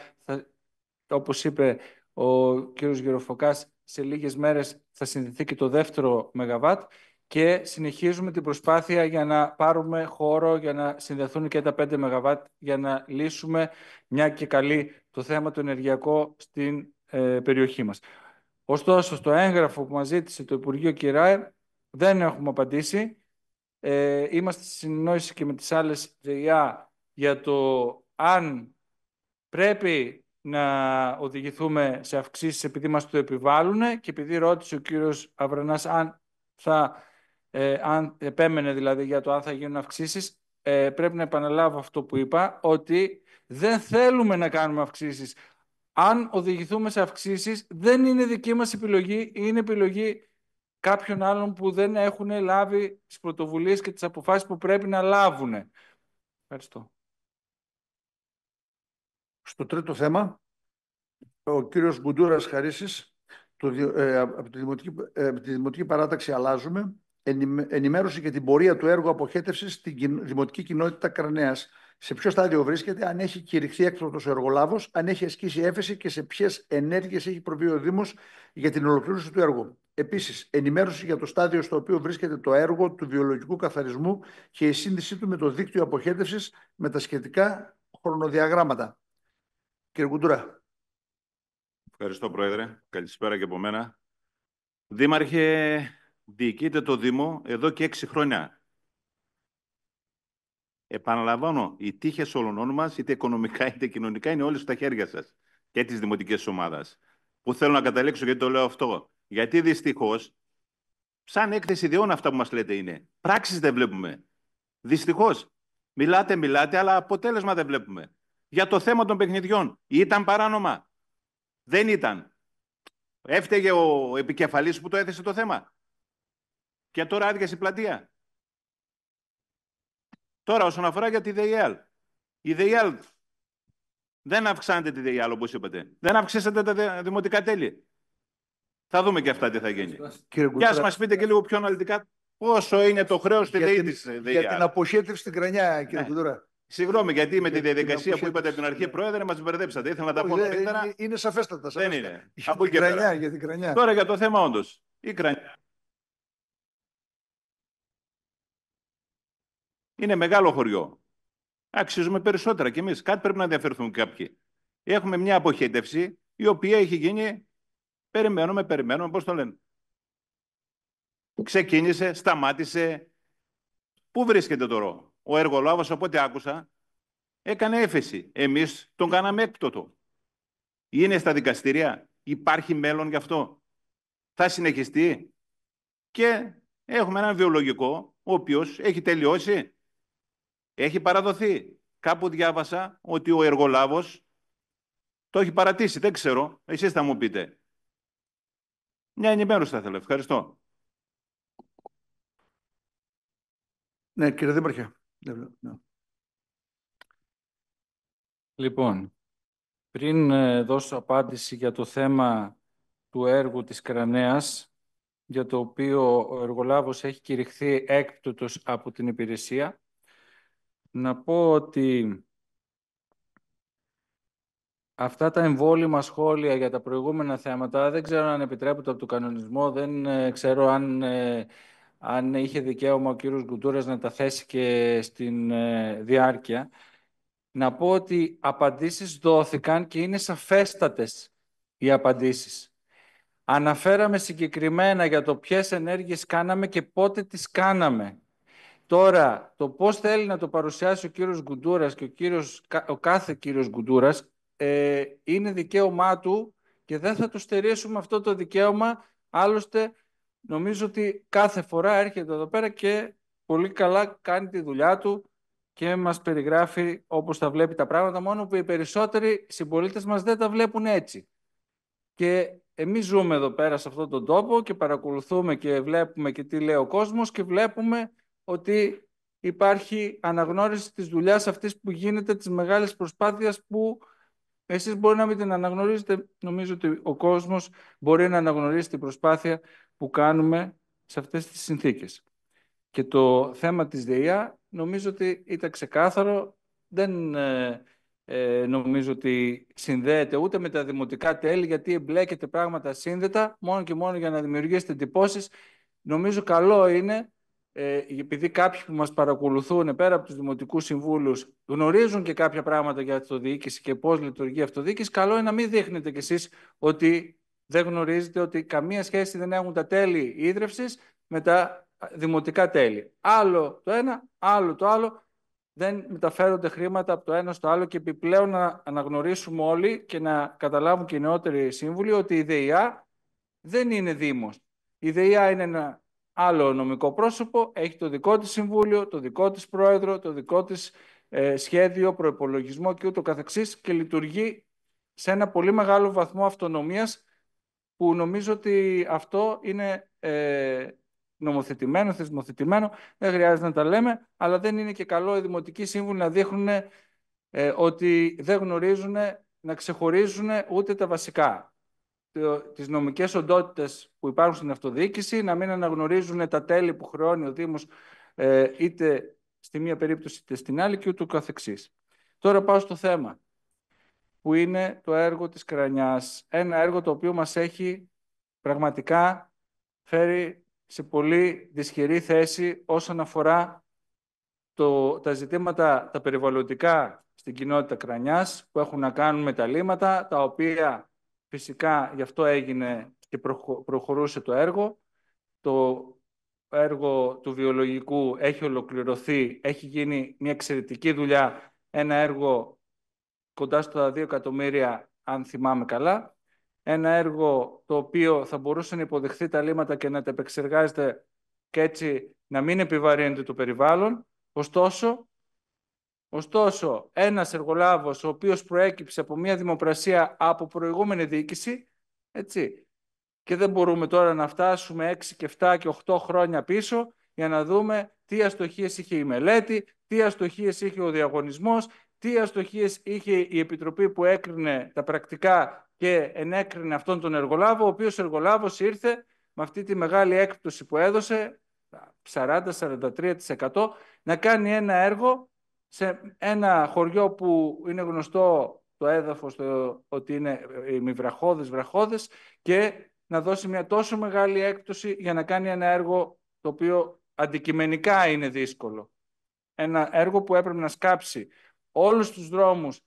Όπως είπε ο κύριος Γεροφοκάς, σε λίγες μέρες θα συνδεθεί και το δεύτερο ΜΒ και συνεχίζουμε την προσπάθεια για να πάρουμε χώρο για να συνδεθούν και τα 5 ΜΒ για να λύσουμε μια και καλή το θέμα του ενεργειακό στην περιοχή μας. Ωστόσο, στο έγγραφο που μας ζήτησε το Υπουργείο ΚΕΡΑΕ δεν έχουμε απαντήσει. Είμαστε στη συνεννόηση και με τις άλλες ΔΕΙΑ για το αν πρέπει να οδηγηθούμε σε αυξήσεις επειδή μας το επιβάλλουν και επειδή ρώτησε ο κύριος Αβρανάς αν επέμενε δηλαδή για το αν θα γίνουν αυξήσεις, πρέπει να επαναλάβω αυτό που είπα, ότι δεν θέλουμε να κάνουμε αυξήσεις. Αν οδηγηθούμε σε αυξήσεις, δεν είναι δική μας επιλογή, είναι επιλογή κάποιων άλλων που δεν έχουν λάβει τις πρωτοβουλίες και τις αποφάσεις που πρέπει να λάβουν. Ευχαριστώ. Στο τρίτο θέμα, ο κύριος Γκουντούρας Χαρίσης, από τη Δημοτική Παράταξη Αλλάζουμε, ενημέρωσε για την πορεία του έργου αποχέτευσης στην Δημοτική Κοινότητα Κρανέας. Σε ποιο στάδιο βρίσκεται, αν έχει κηρυχθεί έκτακτος ο εργολάβος, αν έχει ασκήσει έφεση και σε ποιες ενέργειες έχει προβεί ο Δήμος για την ολοκλήρωση του έργου. Επίσης, ενημέρωση για το στάδιο στο οποίο βρίσκεται το έργο του βιολογικού καθαρισμού και η σύνδεσή του με το δίκτυο αποχέτευσης με τα σχετικά χρονοδιαγράμματα. Κύριε Κουντούρα. Ευχαριστώ, Πρόεδρε. Καλησπέρα και από μένα. Δήμαρχε, διοικείτε το Δήμο εδώ και 6 χρόνια. Επαναλαμβάνω, οι τύχες όλων μας, είτε οικονομικά είτε κοινωνικά, είναι όλες στα χέρια σας και της δημοτικής ομάδας. Που θέλω να καταλήξω γιατί το λέω αυτό. Γιατί δυστυχώς, σαν έκθεση ιδεών αυτά που μας λέτε είναι. Πράξεις δεν βλέπουμε. Δυστυχώς. Μιλάτε, αλλά αποτέλεσμα δεν βλέπουμε. Για το θέμα των παιχνιδιών. Ήταν παράνομα. Δεν ήταν. Έφταιγε ο επικεφαλής που το έθεσε το θέμα. Και τώρα άδειασε η πλατεία. Τώρα, όσον αφορά για τη ΔΕΙΑΛ. Η ΔΕΙΑΛ δεν αυξάνεται τη ΔΕΙΑΛ, όπως είπατε. Δεν αυξήσατε τα δημοτικά τέλη. Θα δούμε και αυτά τι θα γίνει. Και ας μας πείτε και λίγο πιο αναλυτικά πόσο είναι το χρέος στη ΔΕΗ της ΔΕΙΑΛ. Για την αποχέτευση στην Κρανιά, κύριε Κουντούρα. Συγγνώμη, γιατί με τη διαδικασία που είπατε από την αρχή, Πρόεδρε, μας μπερδέψατε. Ήθελα να τα πω νωρίτερα. Είναι σαφέστατα. Δεν είναι. Για την Κρανιά. Τώρα για το θέμα, όντως. Η Κρανιά είναι μεγάλο χωριό. Αξίζουμε περισσότερα κι εμείς. Κάτι πρέπει να ενδιαφερθούν κάποιοι. Έχουμε μια αποχέτευση η οποία έχει γίνει. Περιμένουμε, πώς το λένε. Ξεκίνησε, σταμάτησε. Πού βρίσκεται τώρα? Ο εργολάβος, από ό,τι άκουσα, έκανε έφεση. Εμείς τον κάναμε έκπτωτο. Είναι στα δικαστήρια. Υπάρχει μέλλον γι' αυτό. Θα συνεχιστεί. Και έχουμε έναν βιολογικό, ο οποίος έχει τελειώσει. Έχει παραδοθεί. Κάπου διάβασα ότι ο εργολάβος το έχει παρατήσει. Δεν ξέρω. Εσείς θα μου πείτε. Μια ενημέρωση θα ήθελα. Ευχαριστώ. Ναι, κύριε Δήμαρχε. Ναι. Λοιπόν, πριν δώσω απάντηση για το θέμα του έργου της Κρανέας, για το οποίο ο εργολάβος έχει κηρυχθεί έκπτωτος από την υπηρεσία, να πω ότι αυτά τα εμβόλυμα σχόλια για τα προηγούμενα θέματα δεν ξέρω αν επιτρέπονται από το κανονισμό, δεν ξέρω αν είχε δικαίωμα ο κύριος Γκουντούρας να τα θέσει και στην διάρκεια. Να πω ότι απαντήσεις δόθηκαν και είναι σαφέστατες οι απαντήσεις. Αναφέραμε συγκεκριμένα για το ποιες ενέργειες κάναμε και πότε τις κάναμε. Τώρα, το πώς θέλει να το παρουσιάσει ο κύριος Γκουντούρας και ο κάθε κύριος Γκουντούρας είναι δικαίωμά του και δεν θα του στερήσουμε αυτό το δικαίωμα. Άλλωστε, νομίζω ότι κάθε φορά έρχεται εδώ πέρα και πολύ καλά κάνει τη δουλειά του και μας περιγράφει όπως τα βλέπει τα πράγματα, μόνο που οι περισσότεροι συμπολίτες μας δεν τα βλέπουν έτσι. Και εμείς ζούμε εδώ πέρα σε αυτόν τον τόπο και παρακολουθούμε και βλέπουμε και τι λέει ο κόσμος και βλέπουμε ότι υπάρχει αναγνώριση της δουλειάς αυτής που γίνεται, της μεγάλης προσπάθειας που εσείς μπορεί να μην την αναγνωρίζετε. Νομίζω ότι ο κόσμος μπορεί να αναγνωρίσει την προσπάθεια που κάνουμε σε αυτές τις συνθήκες. Και το θέμα της ΔΕΙΑ νομίζω ότι ήταν ξεκάθαρο. Δεν νομίζω ότι συνδέεται ούτε με τα δημοτικά τέλη, γιατί εμπλέκεται πράγματα σύνδετα, μόνο και μόνο για να δημιουργήσετε εντυπώσεις. Νομίζω καλό είναι, επειδή κάποιοι που μας παρακολουθούν πέρα από τους δημοτικούς συμβούλους γνωρίζουν και κάποια πράγματα για αυτοδιοίκηση και πώς λειτουργεί η αυτοδιοίκηση, καλό είναι να μην δείχνετε κι εσείς ότι δεν γνωρίζετε, ότι καμία σχέση δεν έχουν τα τέλη ίδρυυσης με τα δημοτικά τέλη. Άλλο το ένα, άλλο το άλλο. Δεν μεταφέρονται χρήματα από το ένα στο άλλο, και επιπλέον να αναγνωρίσουμε όλοι και να καταλάβουν και οι νεότεροι σύμβουλοι ότι η ΔΕΙΑ δεν είναι δήμος. Η ΔΕΙΑ είναι ένα άλλο νομικό πρόσωπο, έχει το δικό της συμβούλιο, το δικό της πρόεδρο, το δικό της σχέδιο, προϋπολογισμό και ούτω καθεξής, και λειτουργεί σε ένα πολύ μεγάλο βαθμό αυτονομίας, που νομίζω ότι αυτό είναι νομοθετημένο, θεσμοθετημένο, δεν χρειάζεται να τα λέμε, αλλά δεν είναι και καλό οι δημοτικοί σύμβουλοι να δείχνουν ότι δεν γνωρίζουν, να ξεχωρίζουν ούτε τα βασικά. Τις νομικές οντότητες που υπάρχουν στην αυτοδιοίκηση, να μην αναγνωρίζουν τα τέλη που χρεώνει ο Δήμος είτε στη μία περίπτωση είτε στην άλλη και ούτω καθεξής. Τώρα πάω στο θέμα, που είναι το έργο της Κρανιάς. Ένα έργο το οποίο μας έχει πραγματικά φέρει σε πολύ δυσχερή θέση όσον αφορά τα ζητήματα τα περιβαλλοντικά στην κοινότητα Κρανιάς, που έχουν να κάνουν με τα λίμματα, τα οποία φυσικά γι' αυτό έγινε και προχωρούσε το έργο. Το έργο του βιολογικού έχει ολοκληρωθεί, έχει γίνει μια εξαιρετική δουλειά, ένα έργο κοντά στα 2 εκατομμύρια, αν θυμάμαι καλά. Ένα έργο το οποίο θα μπορούσε να υποδεχθεί τα λίμματα και να τα επεξεργάζεται και έτσι να μην επιβαρύνεται το περιβάλλον. Ωστόσο, ένας εργολάβος ο οποίος προέκυψε από μια δημοπρασία από προηγούμενη διοίκηση, έτσι, και δεν μπορούμε τώρα να φτάσουμε 6 και 7 και 8 χρόνια πίσω για να δούμε τι αστοχίες είχε η μελέτη, τι αστοχίες είχε ο διαγωνισμός, τι αστοχίες είχε η Επιτροπή που έκρινε τα πρακτικά και ενέκρινε αυτόν τον εργολάβο, ο οποίος εργολάβος ήρθε με αυτή τη μεγάλη έκπτωση που έδωσε, 40-43%, να κάνει ένα έργο σε ένα χωριό που είναι γνωστό το έδαφος, ότι είναι βραχώδες, και να δώσει μια τόσο μεγάλη έκπτωση για να κάνει ένα έργο το οποίο αντικειμενικά είναι δύσκολο. Ένα έργο που έπρεπε να σκάψει όλους τους δρόμους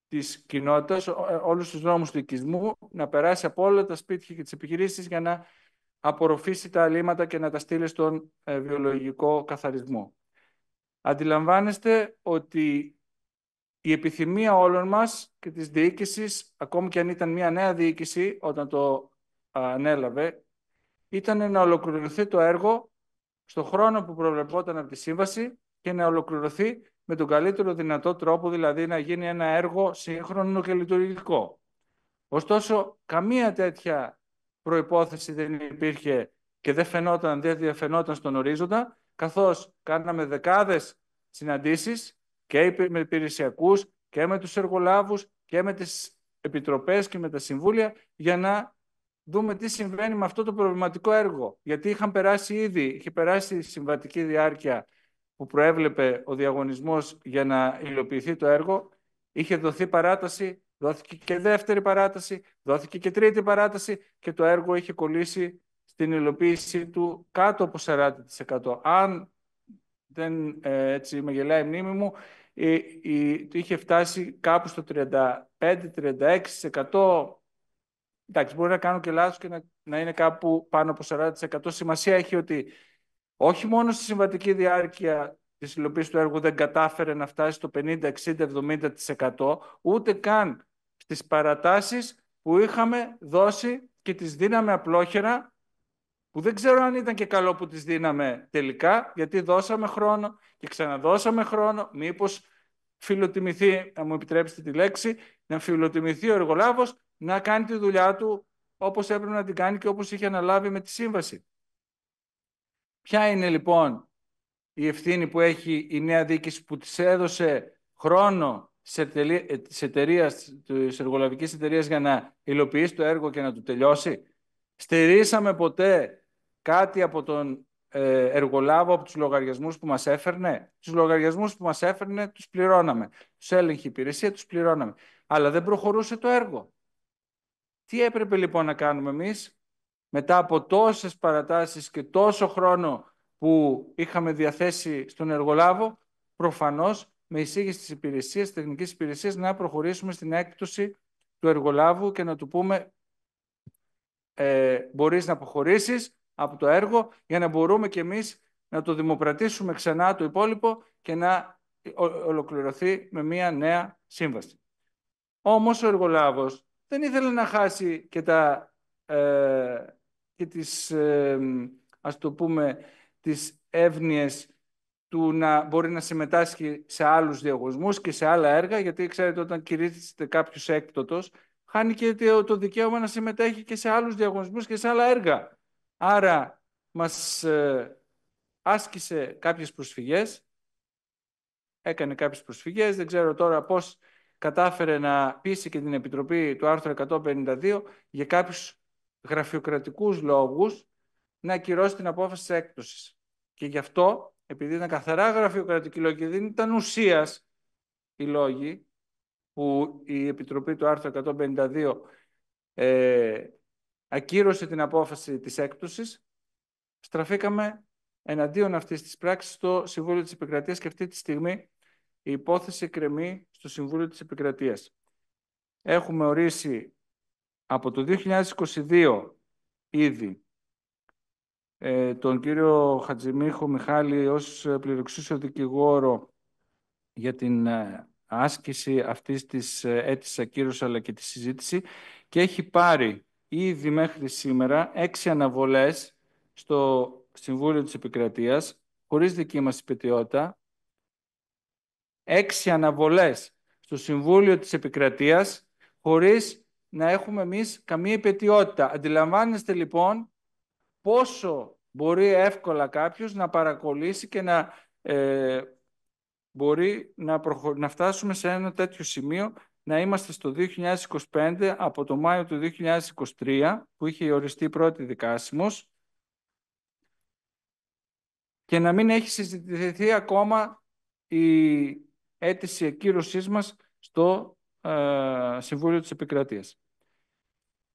της κοινότητας, όλους τους δρόμους του οικισμού, να περάσει από όλα τα σπίτια και τις επιχειρήσεις για να απορροφήσει τα αλίμματα και να τα στείλει στον βιολογικό καθαρισμό. Αντιλαμβάνεστε ότι η επιθυμία όλων μας και της διοίκησης, ακόμη και αν ήταν μια νέα διοίκηση όταν το ανέλαβε, ήταν να ολοκληρωθεί το έργο στο χρόνο που προβλεπόταν από τη σύμβαση και να ολοκληρωθεί με τον καλύτερο δυνατό τρόπο, δηλαδή να γίνει ένα έργο σύγχρονο και λειτουργικό. Ωστόσο, καμία τέτοια προϋπόθεση δεν υπήρχε και δεν διαφαινόταν στον ορίζοντα, καθώς κάναμε δεκάδες συναντήσεις και με υπηρεσιακούς και με τους εργολάβους και με τις επιτροπές και με τα συμβούλια για να δούμε τι συμβαίνει με αυτό το προβληματικό έργο. Γιατί είχε περάσει η συμβατική διάρκεια που προέβλεπε ο διαγωνισμός για να υλοποιηθεί το έργο, είχε δοθεί παράταση, δόθηκε και δεύτερη παράταση, δόθηκε και τρίτη παράταση και το έργο είχε κολλήσει στην υλοποίησή του κάτω από 40%. Αν δεν έτσι με γελάει η μνήμη μου, είχε φτάσει κάπου στο 35-36%. Εντάξει, μπορεί να κάνω και λάθος και να είναι κάπου πάνω από 40%. Σημασία έχει ότι όχι μόνο στη συμβατική διάρκεια της υλοποίησης του έργου δεν κατάφερε να φτάσει στο 50-60-70%, ούτε καν στις παρατάσεις που είχαμε δώσει και τις δίναμε απλόχερα, που δεν ξέρω αν ήταν και καλό που τις δίναμε τελικά, γιατί δώσαμε χρόνο και ξαναδώσαμε χρόνο, μήπως φιλοτιμηθεί, να μου επιτρέψετε τη λέξη, να φιλοτιμηθεί ο εργολάβος να κάνει τη δουλειά του όπως έπρεπε να την κάνει και όπως είχε αναλάβει με τη σύμβαση. Ποια είναι λοιπόν η ευθύνη που έχει η νέα διοίκηση που της έδωσε χρόνο της εργολαβικής εταιρείας για να υλοποιήσει το έργο και να το τελειώσει. Στερήσαμε ποτέ κάτι από τον εργολάβο, από τους λογαριασμούς που μας έφερνε? Τους λογαριασμούς που μας έφερνε τους πληρώναμε. Τους έλεγχε η υπηρεσία, τους πληρώναμε. Αλλά δεν προχωρούσε το έργο. Τι έπρεπε λοιπόν να κάνουμε εμείς μετά από τόσες παρατάσεις και τόσο χρόνο που είχαμε διαθέσει στον εργολάβο? Προφανώς με εισήγηση της υπηρεσίας, της τεχνικής υπηρεσίας, να προχωρήσουμε στην έκπτωση του εργολάβου και να του πούμε μπορείς να αποχωρήσεις από το έργο για να μπορούμε κι εμείς να το δημοπρατήσουμε ξανά το υπόλοιπο και να ολοκληρωθεί με μια νέα σύμβαση. Όμως ο εργολάβος δεν ήθελε να χάσει και τις, ας το πούμε, τις évνοιες του να μπορεί να συμμετάσχει σε άλλους διαγωνισμούς και σε άλλα έργα, γιατί ξέρετε όταν κηρύσσεται κάποιος έκπτωτος, χάνει και το δικαίωμα να συμμετέχει και σε άλλους διαγωνισμούς και σε άλλα έργα. Άρα μας άσκησε κάποιες προσφυγές, έκανε κάποιες προσφυγές, δεν ξέρω τώρα πώς κατάφερε να πείσει και την Επιτροπή του άρθρου 152 για κάποιους γραφειοκρατικούς λόγους να ακυρώσει την απόφαση της έκπτωσης. Και γι' αυτό, επειδή ήταν καθαρά γραφειοκρατικοί λόγοι και δεν ήταν ουσίας οι λόγοι που η Επιτροπή του άρθρου 152 ακύρωσε την απόφαση της έκπτωσης, στραφήκαμε εναντίον αυτής της πράξης στο Συμβούλιο της Επικρατείας και αυτή τη στιγμή η υπόθεση εκκρεμεί στο Συμβούλιο της Επικρατείας. Έχουμε ορίσει από το 2022 ήδη τον κύριο Χατζημίχο Μιχάλη ως πληροεξούσιο δικηγόρο για την άσκηση αυτής της αίτησης ακύρωσης αλλά και τη συζήτηση και έχει πάρει ήδη μέχρι σήμερα 6 αναβολές στο Συμβούλιο της Επικρατείας χωρίς δική μας υπετιότητα. 6 αναβολές στο Συμβούλιο της Επικρατείας χωρίς να έχουμε εμείς καμία υπετιότητα. Αντιλαμβάνεστε λοιπόν πόσο μπορεί εύκολα κάποιος να παρακολουθήσει και να μπορεί να φτάσουμε σε ένα τέτοιο σημείο, να είμαστε στο 2025 από το Μάιο του 2023 που είχε οριστεί η πρώτη δικάσιμος και να μην έχει συζητηθεί ακόμα η αίτηση ακύρωσής μας στο Συμβούλιο της Επικρατείας.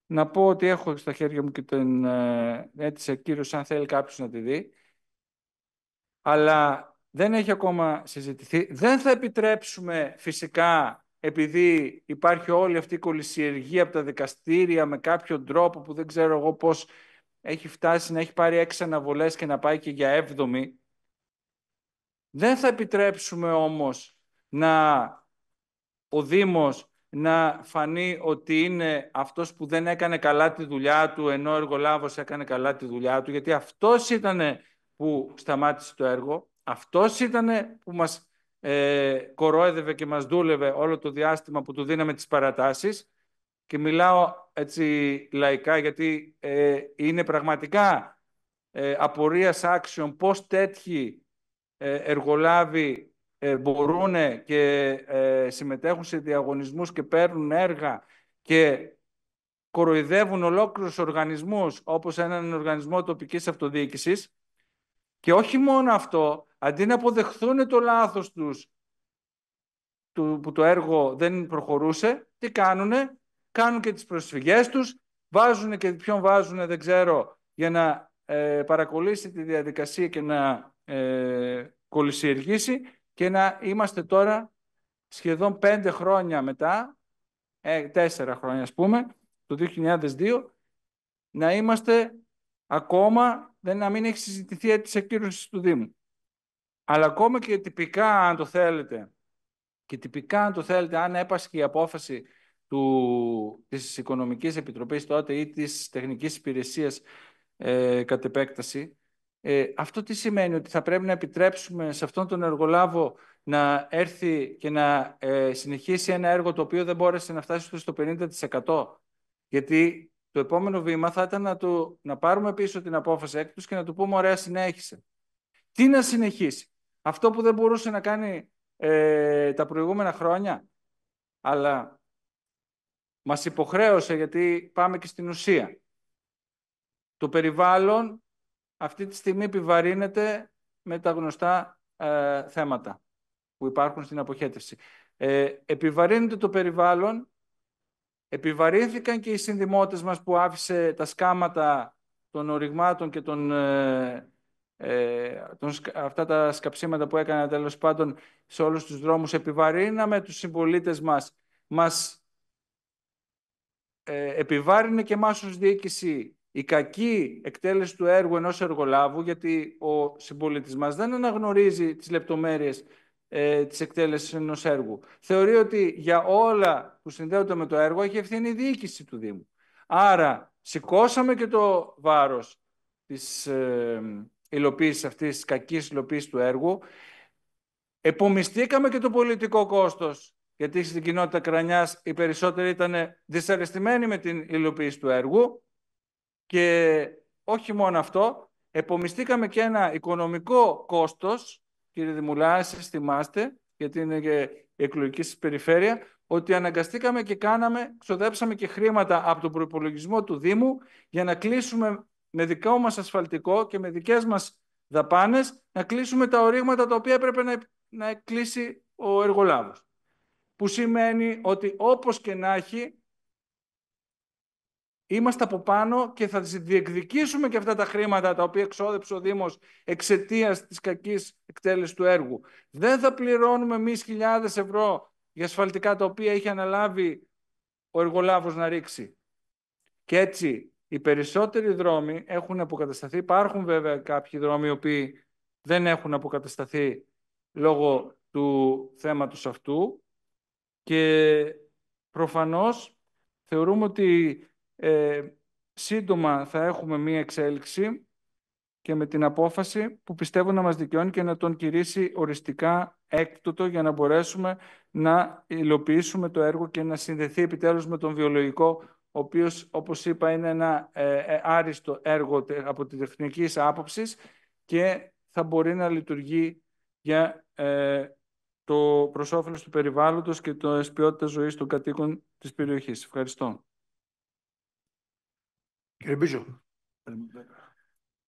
Να πω ότι έχω στα χέρια μου και την αίτηση ακύρωση, αν θέλει κάποιος να τη δει, αλλά δεν έχει ακόμα συζητηθεί. Δεν θα επιτρέψουμε φυσικά, επειδή υπάρχει όλη αυτή η κολυσιεργία από τα δικαστήρια με κάποιο τρόπο που δεν ξέρω εγώ πώς έχει φτάσει να έχει πάρει 6 αναβολές και να πάει και για 7η. Δεν θα επιτρέψουμε όμως ο Δήμος να φανεί ότι είναι αυτός που δεν έκανε καλά τη δουλειά του, ενώ ο εργολάβος έκανε καλά τη δουλειά του, γιατί αυτός ήταν που σταμάτησε το έργο, αυτός ήταν που μας κορόιδευε και μας δούλευε όλο το διάστημα που του δίναμε τις παρατάσεις. Και μιλάω έτσι λαϊκά, γιατί είναι πραγματικά απορίας άξιων πώς τέτοιοι εργολάβοι μπορούν και συμμετέχουν σε διαγωνισμούς και παίρνουν έργα και κοροϊδεύουν ολόκληρους οργανισμούς όπως έναν οργανισμό τοπικής αυτοδιοίκησης. Και όχι μόνο αυτό, αντί να αποδεχθούν το λάθος τους που το έργο δεν προχωρούσε, τι κάνουνε? Κάνουν και τις προσφυγές τους, βάζουν και ποιον βάζουν δεν ξέρω, για να παρακολουθήσει τη διαδικασία και να κολυσιεργήσει, και να είμαστε τώρα σχεδόν 5 χρόνια μετά, 4 χρόνια ας πούμε, το 2002, να είμαστε ακόμα, να μην έχει συζητηθεί αίτηση ακύρωσης του Δήμου. Αλλά ακόμα και τυπικά, αν το θέλετε, αν έπασχε η απόφαση της Οικονομικής Επιτροπής τότε ή της Τεχνικής Υπηρεσίας κατ' επέκταση, αυτό τι σημαίνει? Ότι θα πρέπει να επιτρέψουμε σε αυτόν τον εργολάβο να έρθει και να συνεχίσει ένα έργο το οποίο δεν μπόρεσε να φτάσει στο 50%. Γιατί το επόμενο βήμα θα ήταν να πάρουμε πίσω την απόφαση έκπτωσης και να του πούμε ωραία, συνέχισε. Τι να συνεχίσει? Αυτό που δεν μπορούσε να κάνει τα προηγούμενα χρόνια, αλλά μας υποχρέωσε, γιατί πάμε και στην ουσία. Το περιβάλλον αυτή τη στιγμή επιβαρύνεται με τα γνωστά θέματα που υπάρχουν στην αποχέτευση. Επιβαρύνεται το περιβάλλον, επιβαρύνθηκαν και οι συνδημότες μας που άφησε τα σκάματα των οριγμάτων και αυτά τα σκαψίματα που έκανα τέλος πάντων σε όλους τους δρόμους. Επιβαρύναμε τους συμπολίτες μας επιβάρυνε και εμάς ως διοίκηση η κακή εκτέλεση του έργου ενός εργολάβου, γιατί ο συμπολίτης μας δεν αναγνωρίζει τις λεπτομέρειες της εκτέλεσης ενός έργου. Θεωρεί ότι για όλα που συνδέονται με το έργο έχει ευθύνη η διοίκηση του Δήμου. Άρα σηκώσαμε και το βάρος της υλοποίησης αυτής, της κακής υλοποίησης του έργου. Επομιστήκαμε και το πολιτικό κόστος, γιατί στην κοινότητα Κρανιάς οι περισσότεροι ήταν δυσαρεστημένοι με την υλοποίηση του έργου. Και όχι μόνο αυτό, επομιστήκαμε και ένα οικονομικό κόστος, κύριε Δημουλά, εσείς θυμάστε, γιατί είναι και η εκλογική σας περιφέρεια, ότι αναγκαστήκαμε και ξοδέψαμε και χρήματα από τον προϋπολογισμό του Δήμου για να κλείσουμε με δικό μας ασφαλτικό και με δικές μας δαπάνες, να κλείσουμε τα ορίγματα τα οποία έπρεπε να κλείσει ο εργολάβος. Που σημαίνει ότι όπως και να έχει, είμαστε από πάνω και θα διεκδικήσουμε και αυτά τα χρήματα τα οποία εξόδεψε ο Δήμος εξαιτίας της κακής εκτέλεσης του έργου. Δεν θα πληρώνουμε εμείς χιλιάδες ευρώ για ασφαλτικά τα οποία είχε αναλάβει ο εργολάβος να ρίξει. Και έτσι οι περισσότεροι δρόμοι έχουν αποκατασταθεί. Υπάρχουν βέβαια κάποιοι δρόμοι οι οποίοι δεν έχουν αποκατασταθεί λόγω του θέματος αυτού και προφανώς θεωρούμε ότι σύντομα θα έχουμε μία εξέλιξη και με την απόφαση που πιστεύω να μας δικαιώνει και να τον κηρύσει οριστικά έκτοτο για να μπορέσουμε να υλοποιήσουμε το έργο και να συνδεθεί επιτέλους με τον βιολογικό, ο οποίος, όπως είπα, είναι ένα άριστο έργο από τη τεχνική άποψη και θα μπορεί να λειτουργεί για το προς όφελος του περιβάλλοντος και της ποιότητας ζωής των κατοίκων της περιοχής. Ευχαριστώ. Κύριε Μπίζο.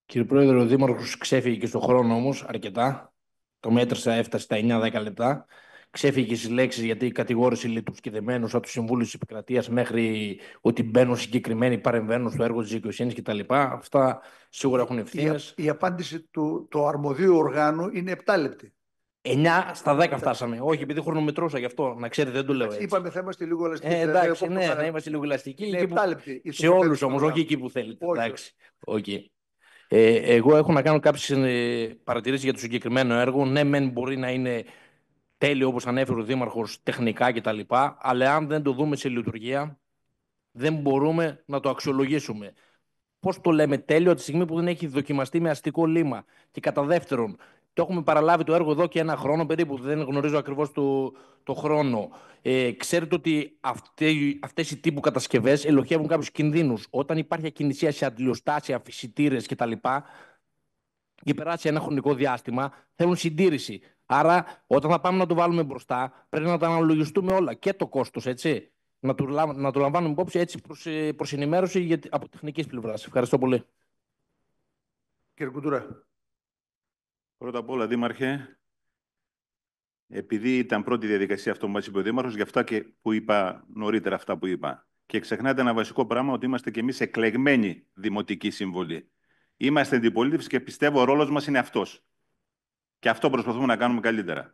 Κύριε Πρόεδρε, ο Δήμαρχος ξέφυγε και στον χρόνο όμως αρκετά. Το μέτρησα, έφτασε στα 9-10 λεπτά. Ξέφυγε στις λέξεις γιατί κατηγόρησε λίτους και δεμένους από τους συμβούλους της επικρατείας μέχρι ότι μπαίνουν συγκεκριμένοι, παρεμβαίνουν στο έργο της δικαιοσύνης κτλ. Αυτά σίγουρα έχουν ευθύνες. Η απάντηση του αρμοδίου οργάνου είναι 7 λεπτή. 9 στα 10 φτάσαμε. Όχι, επειδή χρονομετρώσα γι' αυτό. Να ξέρετε, δεν το λέω έτσι. Είπαμε θα είμαστε λίγο ελαστικοί. Εντάξει, ναι, να είμαστε λίγο ελαστικοί. Είναι 7 λεπτή. Σε όλους όμως, όχι εκεί που θέλετε. Εντάξει. Okay. Εγώ έχω να κάνω κάποιες παρατηρήσεις για το συγκεκριμένο έργο. Ναι, μεν μπορεί να είναι τέλειο όπως ανέφερε ο Δήμαρχος τεχνικά κτλ. Αλλά αν δεν το δούμε σε λειτουργία, δεν μπορούμε να το αξιολογήσουμε. Πώς το λέμε τέλειο από τη στιγμή που δεν έχει δοκιμαστεί με αστικό λίμα? Και κατά δεύτερον, το έχουμε παραλάβει το έργο εδώ και 1 χρόνο περίπου, δεν γνωρίζω ακριβώς το χρόνο. Ξέρετε ότι αυτές οι τύπου κατασκευές ελοχεύουν κάποιους κινδύνους. Όταν υπάρχει ακινησία σε αντιλιοστάσια, φυσιτήρες κτλ. Και περάσει ένα χρονικό διάστημα, θέλουν συντήρηση. Άρα, όταν θα πάμε να το βάλουμε μπροστά, πρέπει να τα αναλογιστούμε όλα και το κόστος, έτσι. Να το λαμβάνουμε υπόψη έτσι προς ενημέρωση από τεχνικής πλευράς. Ευχαριστώ πολύ. Κύριε Κουντούρα. Πρώτα απ' όλα, Δήμαρχε, επειδή ήταν πρώτη διαδικασία αυτό που μας είπε ο Δήμαρχος, γι' αυτό και που είπα νωρίτερα αυτά που είπα. Και ξεχνάτε ένα βασικό πράγμα, ότι είμαστε κι εμείς εκλεγμένοι δημοτικοί σύμβολοι. Είμαστε αντιπολίτευση και πιστεύω ο ρόλος μας είναι αυτός. Και αυτό προσπαθούμε να κάνουμε καλύτερα.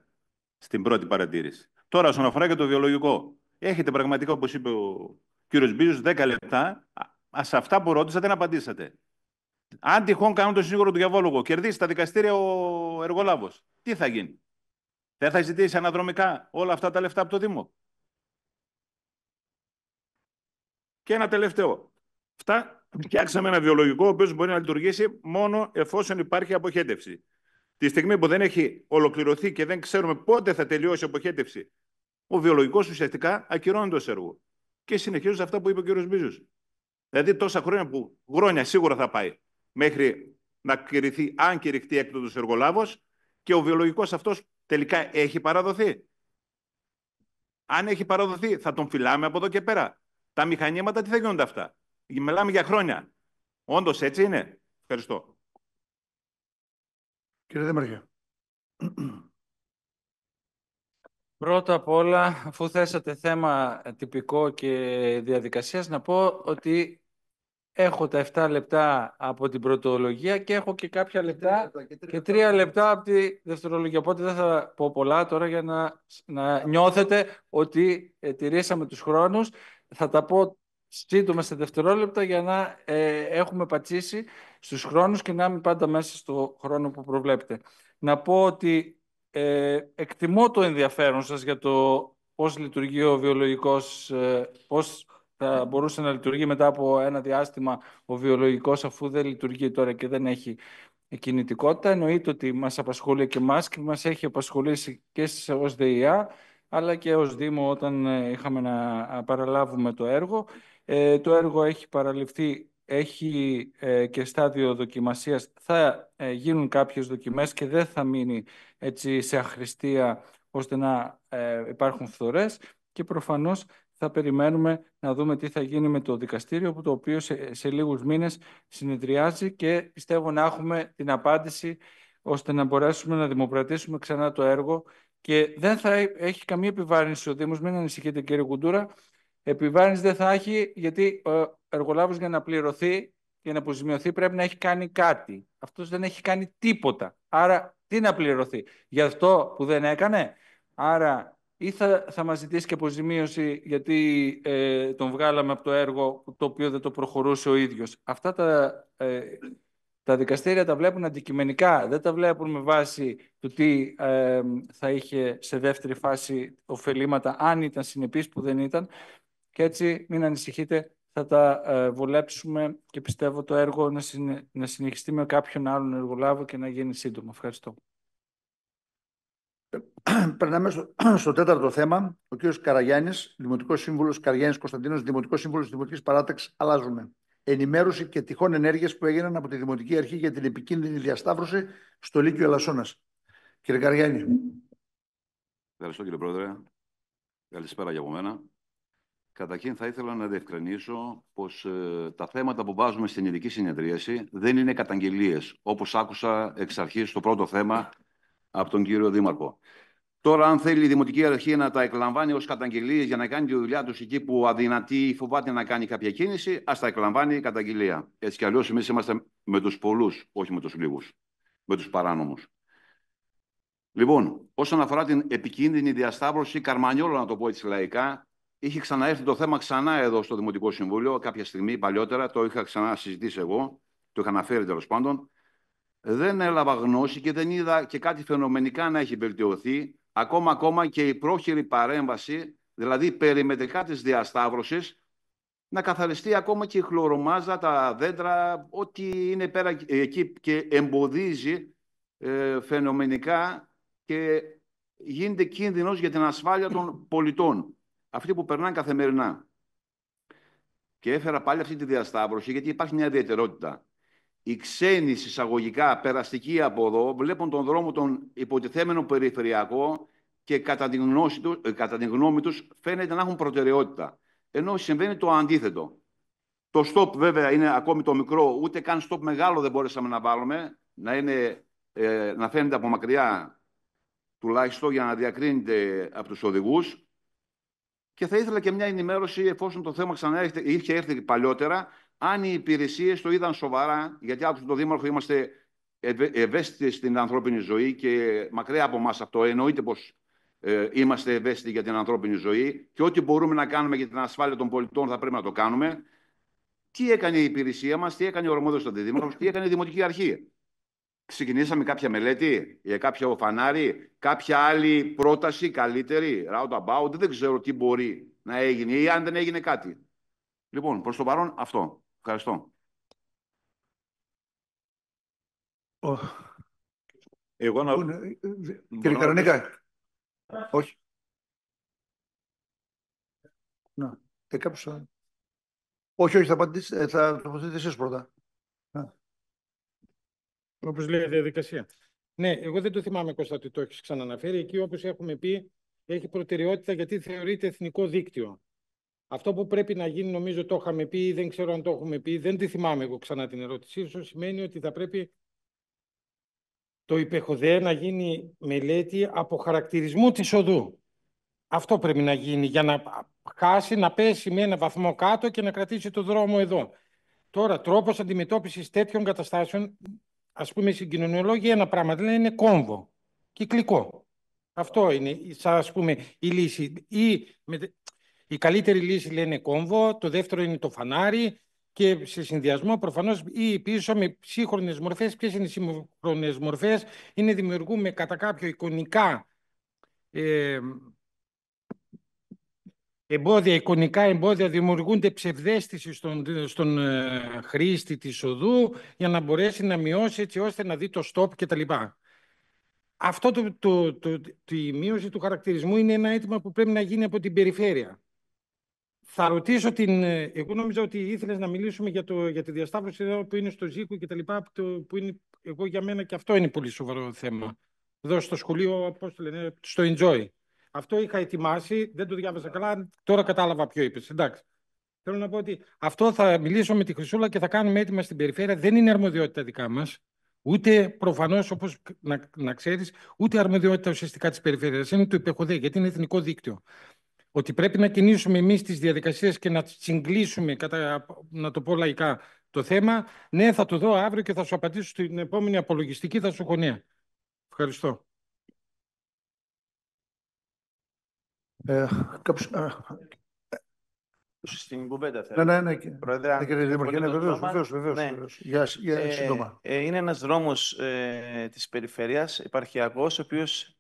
Στην πρώτη παρατήρηση. Τώρα, όσον αφορά και το βιολογικό, έχετε πραγματικά, όπως είπε ο κύριος Μπίζος, 10 λεπτά. Σε αυτά που ρώτησα δεν απαντήσατε. Αν τυχόν κάνουν το σύγχρονο του διαβόλογο, κερδίσει στα δικαστήρια ο εργολάβος, τι θα γίνει? Δεν θα ζητήσει αναδρομικά όλα αυτά τα λεφτά από το Δήμο? Και ένα τελευταίο. Φτιάξαμε ένα βιολογικό, ο οποίος μπορεί να λειτουργήσει μόνο εφόσον υπάρχει αποχέτευση. Τη στιγμή που δεν έχει ολοκληρωθεί και δεν ξέρουμε πότε θα τελειώσει η αποχέτευση, ο βιολογικός ουσιαστικά ακυρώνει το έργο. Και συνεχίζω σε αυτά που είπε ο κ. Μπίζος. Δηλαδή, τόσα χρόνια σίγουρα θα πάει μέχρι να κηρυχθεί, αν κηρυχθεί έκτοτος εργολάβος, και ο βιολογικός αυτός τελικά έχει παραδοθεί. Αν έχει παραδοθεί, θα τον φυλάμε από εδώ και πέρα. Τα μηχανήματα τι θα γίνονται αυτά? Μιλάμε για χρόνια. Όντως έτσι είναι? Ευχαριστώ. Κύριε Δήμαρχε. Πρώτα απ' όλα, αφού θέσατε θέμα τυπικό και διαδικασίας, να πω ότι έχω τα 7 λεπτά από την πρωτολογία και έχω και κάποια λεπτά και 3 λεπτά από τη δευτερολογία. Οπότε δεν θα πω πολλά τώρα για να νιώθετε ότι τηρήσαμε τους χρόνους. Θα τα πω σύντομα σε δευτερόλεπτα για να έχουμε πατσίσει στους χρόνους και να είμαι πάντα μέσα στο χρόνο που προβλέπετε. Να πω ότι εκτιμώ το ενδιαφέρον σας για το πώς λειτουργεί ο βιολογικός, πώς θα μπορούσε να λειτουργεί μετά από ένα διάστημα ο βιολογικός, αφού δεν λειτουργεί τώρα και δεν έχει κινητικότητα. Εννοείται ότι μας απασχολεί και εμάς και μας έχει απασχολήσει και ως ΔΕΙΑ, αλλά και ως Δήμο όταν είχαμε να παραλάβουμε το έργο. Το έργο έχει παραληφθεί, έχει και στάδιο δοκιμασίας. Θα γίνουν κάποιες δοκιμές και δεν θα μείνει έτσι σε αχρηστία ώστε να υπάρχουν φθορές, και προφανώς θα περιμένουμε να δούμε τι θα γίνει με το δικαστήριο, το οποίο σε λίγους μήνες συνεδριάζει, και πιστεύω να έχουμε την απάντηση ώστε να μπορέσουμε να δημοπρατήσουμε ξανά το έργο και δεν θα έχει καμία επιβάρυνση ο Δήμος. Μην ανησυχείτε, κύριε Κουντούρα. Επιβάρυνση δεν θα έχει, γιατί ο εργολάβος για να πληρωθεί και να αποζημιωθεί πρέπει να έχει κάνει κάτι. Αυτός δεν έχει κάνει τίποτα. Άρα τι να πληρωθεί? Για αυτό που δεν έκανε? Άρα ή θα μας ζητήσει και αποζημίωση γιατί τον βγάλαμε από το έργο το οποίο δεν το προχωρούσε ο ίδιος. Αυτά τα δικαστήρια τα βλέπουν αντικειμενικά, δεν τα βλέπουν με βάση το τι θα είχε σε δεύτερη φάση ωφελήματα, αν ήταν συνεπής, που δεν ήταν. Και έτσι μην ανησυχείτε, θα τα βολέψουμε και πιστεύω το έργο να συνεχιστεί με κάποιον άλλον εργολάβο και να γίνει σύντομα. Ευχαριστώ. Περνάμε στο τέταρτο θέμα. Ο κ. Καραγιάννης, Δημοτικός Σύμβουλος, Καραγιάννης Κωνσταντίνος, Δημοτικός Σύμβουλος της Δημοτικής Παράταξης. Αλλάζουμε. Ενημέρωση και τυχόν ενέργειες που έγιναν από τη Δημοτική Αρχή για την επικίνδυνη διασταύρωση στο Λύκειο Ελασσόνας. Κύριε Καραγιάννη. Ευχαριστώ, κύριε Πρόεδρε. Καλησπέρα για από μένα. Καταρχήν θα ήθελα να διευκρινίσω πως τα θέματα που βάζουμε στην ειδική συνεδρίαση δεν είναι καταγγελίες, όπως άκουσα εξ αρχής στο πρώτο θέμα από τον κύριο Δήμαρχο. Τώρα, αν θέλει η Δημοτική Αρχή να τα εκλαμβάνει ως καταγγελίες για να κάνει τη δουλειά του εκεί που αδυνατεί ή φοβάται να κάνει κάποια κίνηση, ας τα εκλαμβάνει καταγγελία. Έτσι κι αλλιώς εμείς είμαστε με τους πολλούς, όχι με τους λίγους, με τους παράνομους. Λοιπόν, όσον αφορά την επικίνδυνη διασταύρωση, Καρμανιόλο, να το πω έτσι λαϊκά, είχε ξαναέρθει το θέμα ξανά εδώ στο Δημοτικό Συμβούλιο κάποια στιγμή παλιότερα, το είχα ξανασυζητήσει εγώ, το είχα αναφέρει τέλος πάντων. Δεν έλαβα γνώση και δεν είδα και κάτι φαινομενικά να έχει βελτιωθεί. Ακόμα και η πρόχειρη παρέμβαση, δηλαδή περιμετρικά της διασταύρωσης, να καθαριστεί ακόμα και η χλωρομάζα, τα δέντρα, ό,τι είναι πέρα εκεί και εμποδίζει φαινομενικά και γίνεται κίνδυνος για την ασφάλεια των πολιτών, αυτοί που περνάνε καθημερινά. Και έφερα πάλι αυτή τη διασταύρωση, γιατί υπάρχει μια ιδιαιτερότητα. Οι ξένοι εισαγωγικά περαστικοί από εδώ βλέπουν τον δρόμο τον υποτιθέμενο περιφερειακό και κατά την γνώμη τους φαίνεται να έχουν προτεραιότητα. Ενώ συμβαίνει το αντίθετο. Το stop βέβαια είναι ακόμη το μικρό, ούτε καν stop μεγάλο δεν μπορέσαμε να βάλουμε, να φαίνεται από μακριά τουλάχιστον για να διακρίνεται από τους οδηγούς. Και θα ήθελα και μια ενημέρωση, εφόσον το θέμα είχε έρθει παλιότερα, αν οι υπηρεσίες το είδαν σοβαρά, γιατί άκουσα τον Δήμαρχο, είμαστε ευαίσθητοι στην ανθρώπινη ζωή και μακριά από εμάς αυτό. Εννοείται πως είμαστε ευαίσθητοι για την ανθρώπινη ζωή και ό,τι μπορούμε να κάνουμε για την ασφάλεια των πολιτών θα πρέπει να το κάνουμε. Τι έκανε η υπηρεσία μας, τι έκανε ο αρμόδιος αντιδήμαρχος, τι έκανε η Δημοτική Αρχή? Ξεκινήσαμε κάποια μελέτη για κάποιο φανάρι, κάποια άλλη πρόταση καλύτερη, roundabout, δεν ξέρω τι μπορεί να έγινε ή αν δεν έγινε κάτι. Λοιπόν, προς το παρόν αυτό. Ευχαριστώ. Εγώ να... Κύριε Καρανίκα. Όχι. Να, κάποιος... Όχι, θα απαντήσει, θα τοποθετηθείς εσείς πρώτα. όπως λέει η διαδικασία. Ναι, εγώ δεν το θυμάμαι, Κώστα, ότι το έχεις ξαναναφέρει. Εκεί, όπως έχουμε πει, έχει προτεραιότητα γιατί θεωρείται εθνικό δίκτυο. Αυτό που πρέπει να γίνει, νομίζω το είχαμε πει ή δεν ξέρω αν το έχουμε πει, δεν τη θυμάμαι εγώ ξανά την ερώτησή σου, σημαίνει ότι θα πρέπει το ΥΠΕΧΟΔΕ να γίνει μελέτη αποχαρακτηρισμού της οδού. Αυτό πρέπει να γίνει για να χάσει, να πέσει με ένα βαθμό κάτω και να κρατήσει το δρόμο εδώ. Τώρα, τρόπος αντιμετώπισης τέτοιων καταστάσεων, ας πούμε, οι συγκοινωνιολόγοι ένα πράγμα λένε είναι κόμβο, κυκλικό. Αυτό είναι, ας πούμε, η λύση. Η καλύτερη λύση λένε κόμβο, το δεύτερο είναι το φανάρι και σε συνδυασμό προφανώς ή πίσω με σύγχρονες μορφές. Ποιες είναι οι σύγχρονες μορφές? Είναι δημιουργούμε κατά κάποιο εικονικά εικονικά εμπόδια, δημιουργούνται ψευδαίσθηση στον χρήστη της οδού για να μπορέσει να μειώσει έτσι ώστε να δει το stop κτλ. Αυτό η μείωση του χαρακτηρισμού είναι ένα αίτημα που πρέπει να γίνει από την περιφέρεια. Θα ρωτήσω εγώ νόμιζα ότι ήθελες να μιλήσουμε για τη διασταύρωση εδώ που είναι στο Ζήκου και τα λοιπά, που είναι, εγώ για μένα και αυτό είναι πολύ σοβαρό θέμα. Εδώ στο σχολείο, πώς το λένε, στο Enjoy. Αυτό είχα ετοιμάσει, δεν το διάβασα καλά, τώρα κατάλαβα ποιο είπες. Εντάξει. Θέλω να πω ότι αυτό θα μιλήσω με τη Χρυσούλα και θα κάνουμε έτοιμα στην περιφέρεια. Δεν είναι αρμοδιότητα δικά μας, ούτε προφανώς, όπως να ξέρεις, ούτε αρμοδιότητα ουσιαστικά της περιφέρειας. Είναι το ΥΠΕΧΟΔΕ, γιατί είναι εθνικό δίκτυο. Ότι πρέπει να κινήσουμε εμείς τις διαδικασίες και να συγκλήσουμε, να το πω λαϊκά, το θέμα. Ναι, θα το δω αύριο και θα σου απαντήσω στην επόμενη απολογιστική, θα σου έχω νέα. Ευχαριστώ. Στην κουβέντα θέλω. Ναι. Πρόεδρε, Κύριε Δήμαρχε, βεβαίως. Για σύντομα. Είναι ένας δρόμος της περιφέρειας, επαρχιακός, ο οποίος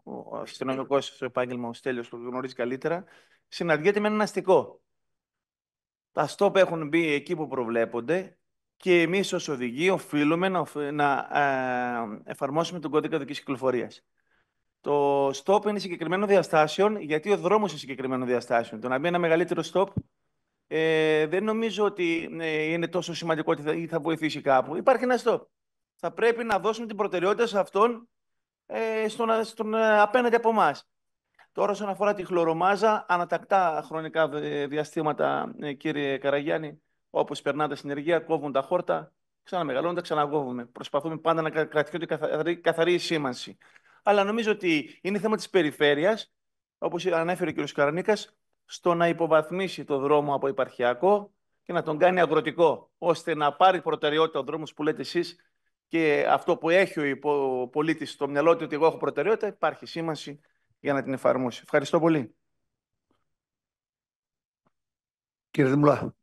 ο αστυνομικός στο επάγγελμα, ο Στέλιος, το γνωρίζει καλύτερα, συναντιέται με έναν αστικό. Τα στόπ έχουν μπει εκεί που προβλέπονται και εμείς ως οδηγοί οφείλουμε να εφαρμόσουμε τον κώδικα οδικής κυκλοφορίας. Το stop είναι συγκεκριμένο διαστάσεων, γιατί ο δρόμος είναι συγκεκριμένο διαστάσεων. Το να μπει ένα μεγαλύτερο stop δεν νομίζω ότι είναι τόσο σημαντικό ότι θα βοηθήσει κάπου. Υπάρχει ένα stop. Θα πρέπει να δώσουμε την προτεραιότητα σε αυτόν στον απέναντι από εμάς. Τώρα, όσον αφορά τη χλωρομάζα, ανατακτά χρονικά διαστήματα, κύριε Καραγιάννη, όπως περνά τα συνεργεία, κόβουν τα χόρτα, ξαναμεγαλώνουν, τα ξανακόβουμε. Προσπαθούμε πάντα να κρατιούνται καθαρή η σήμανση. Αλλά νομίζω ότι είναι θέμα της περιφέρειας, όπως ανέφερε ο κ. Καρανίκας, στο να υποβαθμίσει το δρόμο από επαρχιακό και να τον κάνει αγροτικό, ώστε να πάρει προτεραιότητα ο δρόμος που λέτε εσείς και αυτό που έχει ο πολίτης στο μυαλό του ότι εγώ έχω προτεραιότητα, υπάρχει σήμανση για να την εφαρμόσει. Ευχαριστώ πολύ. Κύριε Δημουλά.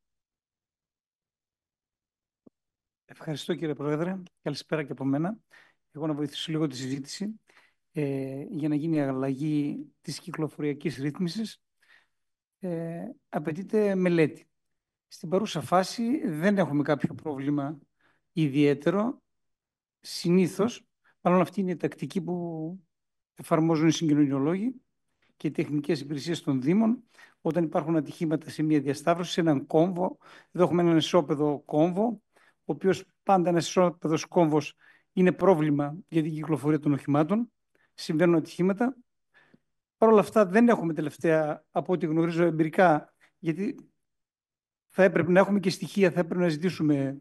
Ευχαριστώ, κύριε Πρόεδρε. Καλησπέρα και από μένα. Εγώ να βοηθήσω λίγο τη συζήτηση για να γίνει η αλλαγή της κυκλοφοριακής ρύθμισης. Απαιτείται μελέτη. Στην παρούσα φάση δεν έχουμε κάποιο πρόβλημα ιδιαίτερο. Συνήθως, μάλλον αυτή είναι η τακτική που εφαρμόζουν οι συγκοινωνιολόγοι και οι τεχνικές υπηρεσίες των Δήμων, όταν υπάρχουν ατυχήματα σε μια διασταύρωση, σε έναν κόμβο. Εδώ έχουμε έναν ισόπεδο κόμβο, ο οποίος πάντα ένας ισόπεδος κόμβος είναι πρόβλημα για την κυκλοφορία των οχημάτων. Συμβαίνουν ατυχήματα. Παρ' όλα αυτά δεν έχουμε τελευταία, από ό,τι γνωρίζω εμπειρικά, γιατί θα έπρεπε να έχουμε και στοιχεία, θα έπρεπε να ζητήσουμε,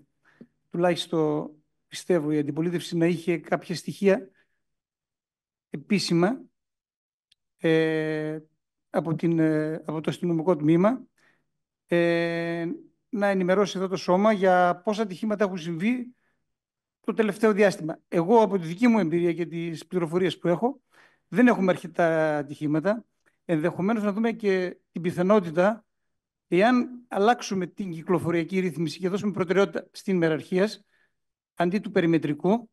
τουλάχιστον πιστεύω η αντιπολίτευση να είχε κάποια στοιχεία επίσημα από το αστυνομικό τμήμα, να ενημερώσει εδώ το σώμα για πόσα ατυχήματα έχουν συμβεί το τελευταίο διάστημα. Εγώ από τη δική μου εμπειρία και τις πληροφορίες που έχω, δεν έχουμε αρκετά ατυχήματα. Ενδεχομένως να δούμε και την πιθανότητα, εάν αλλάξουμε την κυκλοφοριακή ρύθμιση και δώσουμε προτεραιότητα στην ημεραρχίας, αντί του περιμετρικού,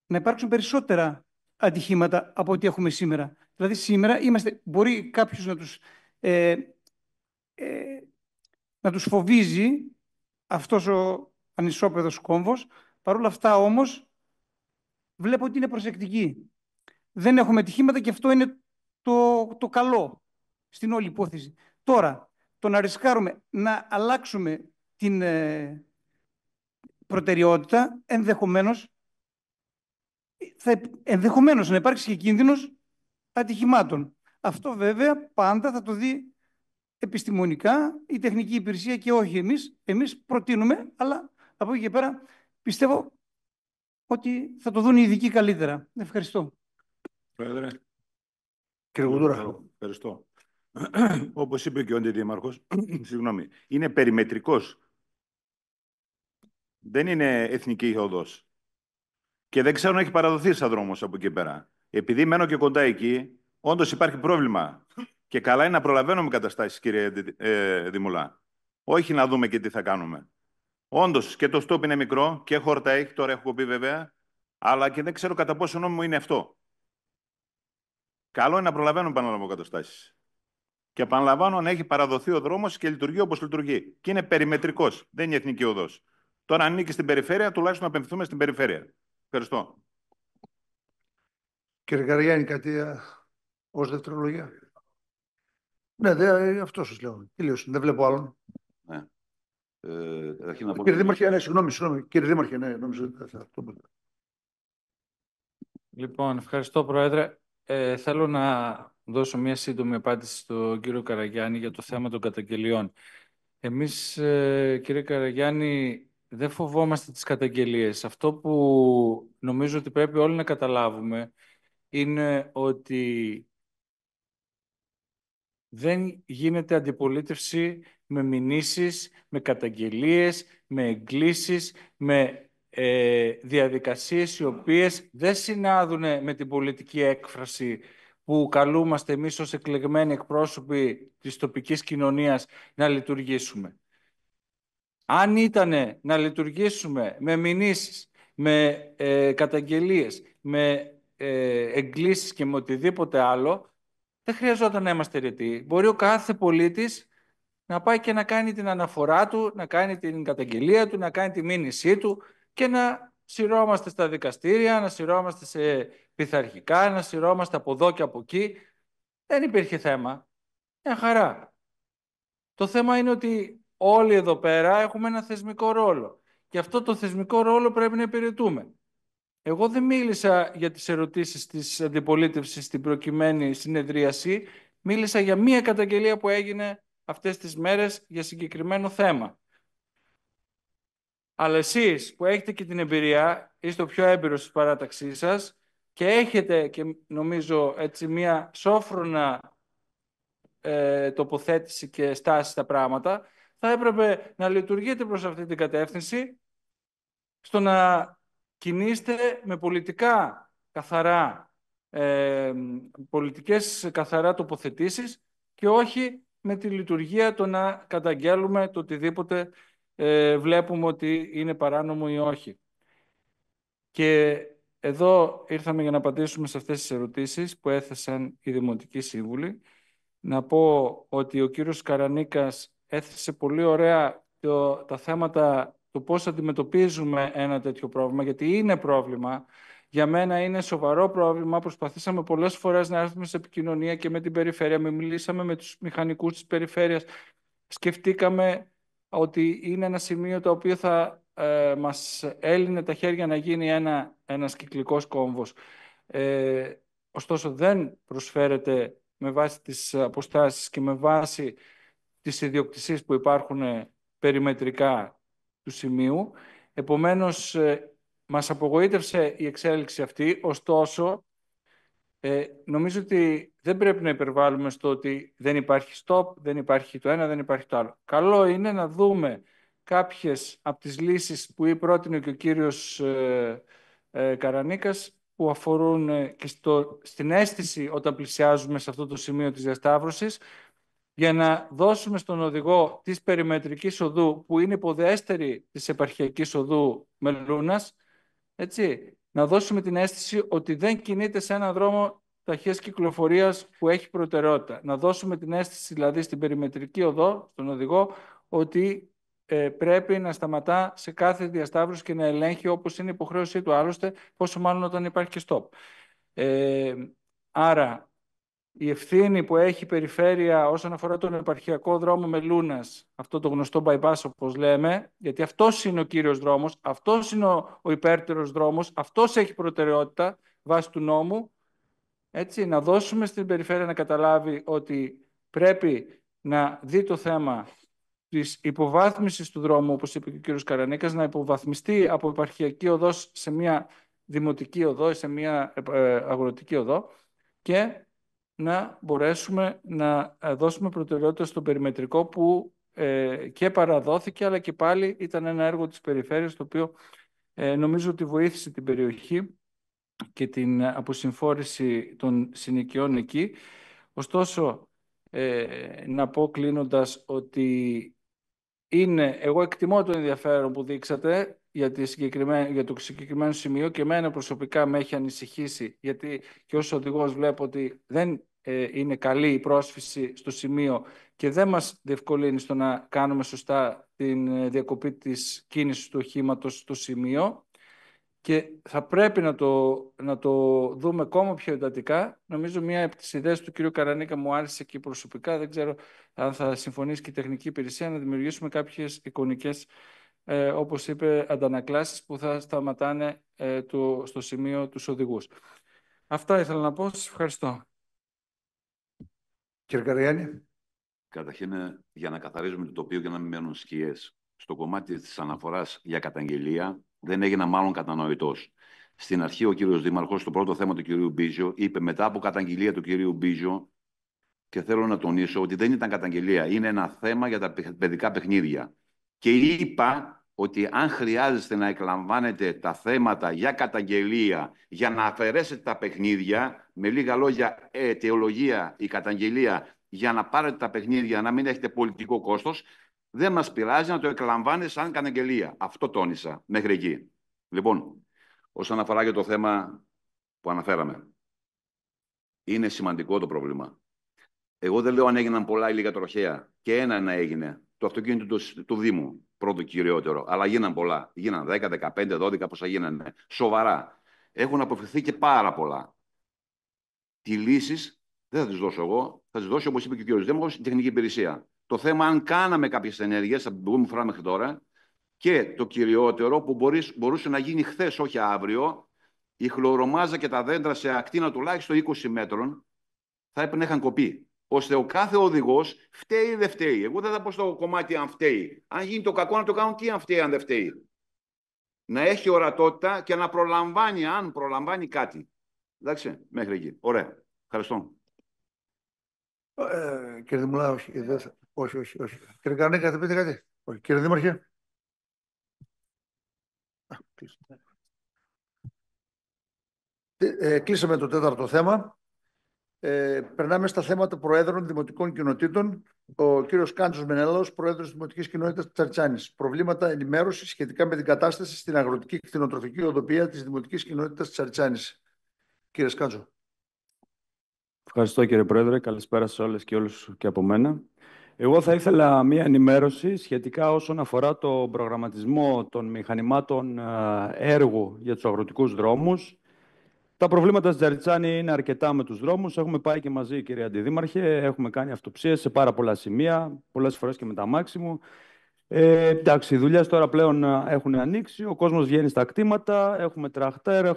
να υπάρξουν περισσότερα ατυχήματα από ό,τι έχουμε σήμερα. Δηλαδή σήμερα μπορεί κάποιος να τους φοβίζει αυτός ο ανισόπεδος κόμβος. Παρ' όλα αυτά όμως βλέπω ότι είναι προσεκτικοί. Δεν έχουμε ατυχήματα και αυτό είναι το καλό στην όλη υπόθεση. Τώρα, το να ρισκάρουμε να αλλάξουμε προτεραιότητα, ενδεχομένως να υπάρξει και κίνδυνος ατυχημάτων. Αυτό βέβαια πάντα θα το δει επιστημονικά η τεχνική υπηρεσία και όχι εμείς. Εμείς προτείνουμε, αλλά από εκεί και πέρα πιστεύω ότι θα το δουν οι ειδικοί καλύτερα. Ευχαριστώ. Πρόεδρε. Κύριε Κουλτούρα. Ευχαριστώ. Όπως είπε και ο Αντιδήμαρχος, συγγνώμη, είναι περιμετρικός. Δεν είναι εθνική οδός. Και δεν ξέρω αν έχει παραδοθεί σαν δρόμος από εκεί πέρα. Επειδή μένω και κοντά εκεί, όντως υπάρχει πρόβλημα. Και καλά είναι να προλαβαίνουμε καταστάσεις, κύριε Δημουλά. Όχι να δούμε και τι θα κάνουμε. Όντως και το στόπ είναι μικρό και χόρτα έχει, τώρα έχω πει βέβαια, αλλά και δεν ξέρω κατά πόσο νόμιμο είναι αυτό. Καλό είναι να προλαβαίνουμε επαναλαμβάνω καταστάσεις. Και επαναλαμβάνω να έχει παραδοθεί ο δρόμος και λειτουργεί όπως λειτουργεί. Και είναι περιμετρικός, δεν είναι εθνική οδός. Τώρα, αν ανήκει στην περιφέρεια, τουλάχιστον να απευθυνθούμε στην περιφέρεια. Ευχαριστώ. Κύριε Καραγιάννη, κάτι ως δευτερολογία. Ναι, αυτό σας λέω. Τελείωσε. Δεν βλέπω άλλον. Ναι. Να πω... Κύριε Δήμαρχε, ναι, συγγνώμη. Κύριε Δήμαρχε, ναι, νόμιζα ότι θα το πω. Λοιπόν, ευχαριστώ, Πρόεδρε. Θέλω να δώσω μια σύντομη απάντηση στον κύριο Καραγιάννη για το θέμα των καταγγελιών. Εμείς, κύριε Καραγιάννη, δεν φοβόμαστε τις καταγγελίες. Αυτό που νομίζω ότι πρέπει όλοι να καταλάβουμε είναι ότι δεν γίνεται αντιπολίτευση με μηνύσεις, με καταγγελίες, με εγκλήσεις, με διαδικασίες οι οποίες δεν συνάδουν με την πολιτική έκφραση που καλούμαστε εμείς ως εκλεγμένοι εκπρόσωποι της τοπικής κοινωνίας να λειτουργήσουμε. Αν ήταν να λειτουργήσουμε με μηνύσεις, με καταγγελίες, με εγκλήσεις και με οτιδήποτε άλλο, δεν χρειαζόταν να είμαστε αιρετοί. Μπορεί ο κάθε πολίτης να πάει και να κάνει την αναφορά του, να κάνει την καταγγελία του, να κάνει τη μήνυσή του και να σειρώμαστε στα δικαστήρια, να σειρώμαστε σε πειθαρχικά, να σειρώμαστε από εδώ και από εκεί. Δεν υπήρχε θέμα. Μια χαρά. Το θέμα είναι ότι όλοι εδώ πέρα έχουμε ένα θεσμικό ρόλο. Και αυτό το θεσμικό ρόλο πρέπει να υπηρετούμε. Εγώ δεν μίλησα για τις ερωτήσεις της αντιπολίτευσης στην προκειμένη συνεδρίαση. Μίλησα για μία καταγγελία που έγινε αυτές τις μέρες για συγκεκριμένο θέμα. Αλλά εσείς που έχετε και την εμπειρία, είστε ο πιο έμπειρος της παράταξής σας και έχετε και νομίζω έτσι μία σόφρονα τοποθέτηση και στάση στα πράγματα, θα έπρεπε να λειτουργείτε προς αυτή την κατεύθυνση στο να κινείστε με πολιτικά καθαρά, πολιτικές καθαρά τοποθετήσεις και όχι με τη λειτουργία το να καταγγέλουμε το οτιδήποτε βλέπουμε ότι είναι παράνομο ή όχι. Και εδώ ήρθαμε για να απαντήσουμε σε αυτές τις ερωτήσεις που έθεσαν οι Δημοτικοί Σύμβουλοι. Να πω ότι ο κύριος Καρανίκας έθεσε πολύ ωραία τα θέματα του πώς αντιμετωπίζουμε ένα τέτοιο πρόβλημα, γιατί είναι πρόβλημα. Για μένα είναι σοβαρό πρόβλημα. Προσπαθήσαμε πολλές φορές να έρθουμε σε επικοινωνία και με την περιφέρεια. Μιλήσαμε με τους μηχανικούς της περιφέρειας. Σκεφτήκαμε ότι είναι ένα σημείο το οποίο θα μας έλυνε τα χέρια να γίνει ένας κυκλικός κόμβος. Ωστόσο δεν προσφέρεται με βάση τις αποστάσεις και με βάση τις ιδιοκτησίες που υπάρχουν περιμετρικά του σημείου. Επομένως, μας απογοήτευσε η εξέλιξη αυτή, ωστόσο, νομίζω ότι δεν πρέπει να υπερβάλλουμε στο ότι δεν υπάρχει stop, δεν υπάρχει το ένα, δεν υπάρχει το άλλο. Καλό είναι να δούμε κάποιες από τις λύσεις που πρότεινε και ο κύριος Καρανίκας, που αφορούν και στην αίσθηση όταν πλησιάζουμε σε αυτό το σημείο της διασταύρωσης, για να δώσουμε στον οδηγό της περιμετρικής οδού, που είναι υποδέστερη της επαρχιακής οδού Μελούνας, έτσι, να δώσουμε την αίσθηση ότι δεν κινείται σε έναν δρόμο ταχείας κυκλοφορίας που έχει προτεραιότητα. Να δώσουμε την αίσθηση δηλαδή στην περιμετρική οδό, στον οδηγό, ότι πρέπει να σταματά σε κάθε διασταύρωση και να ελέγχει όπως είναι υποχρέωσή του, άλλωστε, πόσο μάλλον όταν υπάρχει και stop. Άρα, η ευθύνη που έχει η περιφέρεια όσον αφορά τον επαρχιακό δρόμο Μελούνας, αυτό το γνωστό bypass όπως λέμε, γιατί αυτός είναι ο κύριος δρόμος, αυτός είναι ο υπέρτερος δρόμος, αυτός έχει προτεραιότητα βάσει του νόμου, έτσι, να δώσουμε στην περιφέρεια να καταλάβει ότι πρέπει να δει το θέμα της υποβάθμισης του δρόμου, όπως είπε και ο κύριος Καρανίκας, να υποβαθμιστεί από επαρχιακή οδό σε μια δημοτική οδό, σε μια αγροτική οδό και να μπορέσουμε να δώσουμε προτεραιότητα στο περιμετρικό που και παραδόθηκε, αλλά και πάλι ήταν ένα έργο της περιφέρειας, το οποίο νομίζω ότι βοήθησε την περιοχή και την αποσυμφόρηση των συνοικιών εκεί. Ωστόσο, να πω κλείνοντας ότι εγώ εκτιμώ το ενδιαφέρον που δείξατε για το συγκεκριμένο σημείο και εμένα προσωπικά με έχει ανησυχήσει, γιατί και ως οδηγός βλέπω ότι δεν είναι καλή η πρόσφυση στο σημείο και δεν μας διευκολύνει στο να κάνουμε σωστά την διακοπή της κίνησης του οχήματος στο σημείο και θα πρέπει να το δούμε ακόμα πιο εντατικά. Νομίζω μία από τις ιδέες του κ. Καρανίκα μου άρεσε και προσωπικά, δεν ξέρω αν θα συμφωνήσει και η τεχνική υπηρεσία, να δημιουργήσουμε κάποιες εικονικές, όπως είπε, αντανακλάσεις που θα σταματάνε στο σημείο τους οδηγούς. Αυτά ήθελα να πω. Σας ευχαριστώ. Κύριε Καριάννη. Καταρχήν, για να καθαρίζουμε το τοπίο και να μην μένουν σκιές. Στο κομμάτι της αναφοράς για καταγγελία, δεν έγινα μάλλον κατανοητός. Στην αρχή, ο κύριος Δήμαρχος, στο πρώτο θέμα του κυρίου Μπίζιο, είπε μετά από καταγγελία του κυρίου Μπίζιο, και θέλω να τονίσω ότι δεν ήταν καταγγελία, είναι ένα θέμα για τα παιδικά παιχνίδια. Και είπα ότι αν χρειάζεστε να εκλαμβάνετε τα θέματα για καταγγελία, για να αφαιρέσετε τα παιχνίδια, με λίγα λόγια, αιτιολογία, η καταγγελία, για να πάρετε τα παιχνίδια, να μην έχετε πολιτικό κόστος, δεν μας πειράζει να το εκλαμβάνετε σαν καταγγελία. Αυτό τόνισα μέχρι εκεί. Λοιπόν, όσον αφορά και το θέμα που αναφέραμε, είναι σημαντικό το πρόβλημα. Εγώ δεν λέω αν έγιναν πολλά ή λίγα τροχαία. Και ένα έγινε. Το αυτοκίνητο του Δήμου, πρώτο κυριότερο. Αλλά γίναν πολλά. Γίναν 10, 15, 12, πόσα γίνανε. Σοβαρά. Έχουν αποφευθεί και πάρα πολλά. Τι λύσεις δεν θα τις δώσω εγώ. Θα τις δώσει, όπως είπε και ο κύριος Δήμαρχος, η τεχνική υπηρεσία. Το θέμα, αν κάναμε κάποιες ενέργειες από την προηγούμενη φορά μέχρι τώρα, και το κυριότερο που μπορούσε να γίνει χθες, όχι αύριο, η χλωρομάζα και τα δέντρα σε ακτίνα τουλάχιστον 20 μέτρων θα έπρεπε να είχαν κοπεί. Ώστε ο κάθε οδηγός φταίει ή δεν φταίει. Εγώ δεν θα πω στο κομμάτι αν φταίει. Αν γίνει το κακό, να το κάνουν τι αν φταίει, αν δεν φταίει. Να έχει ορατότητα και να προλαμβάνει, αν προλαμβάνει κάτι. Εντάξει, μέχρι εκεί. Ωραία. Ευχαριστώ. Κύριε Δημουλά, όχι. Κύριε Καρνίκα, θα πείτε κάτι? Όχι. Κύριε Δήμαρχε. Κλείσαμε το τέταρτο θέμα. Περνάμε στα θέματα προέδρων δημοτικών κοινοτήτων. Ο κύριος Κάντζος Μενέλαος, πρόεδρος της Δημοτικής Κοινότητας Τσαρτσάνης. Προβλήματα ενημέρωση σχετικά με την κατάσταση στην αγροτική και κτηνοτροφική οδοποιία της Δημοτικής Κοινότητας Τσαρτσάνης. Κύριε Σκάντζο. Ευχαριστώ κύριε Πρόεδρε. Καλησπέρα σε όλες και όλους και από μένα. Εγώ θα ήθελα μία ενημέρωση σχετικά όσον αφορά το προγραμματισμό των μηχανημάτων έργου για τους αγροτικούς δρόμους. Τα προβλήματα στην Τσαρτσάνη είναι αρκετά με τους δρόμους. Έχουμε πάει και μαζί, κύριε Αντιδήμαρχε, έχουμε κάνει αυτοψίες σε πάρα πολλά σημεία, πολλές φορές και με τα αμάξι μου. Εντάξει, οι δουλειές τώρα πλέον έχουν ανοίξει, ο κόσμος βγαίνει στα κτήματα, έχουμε τραχτέρ,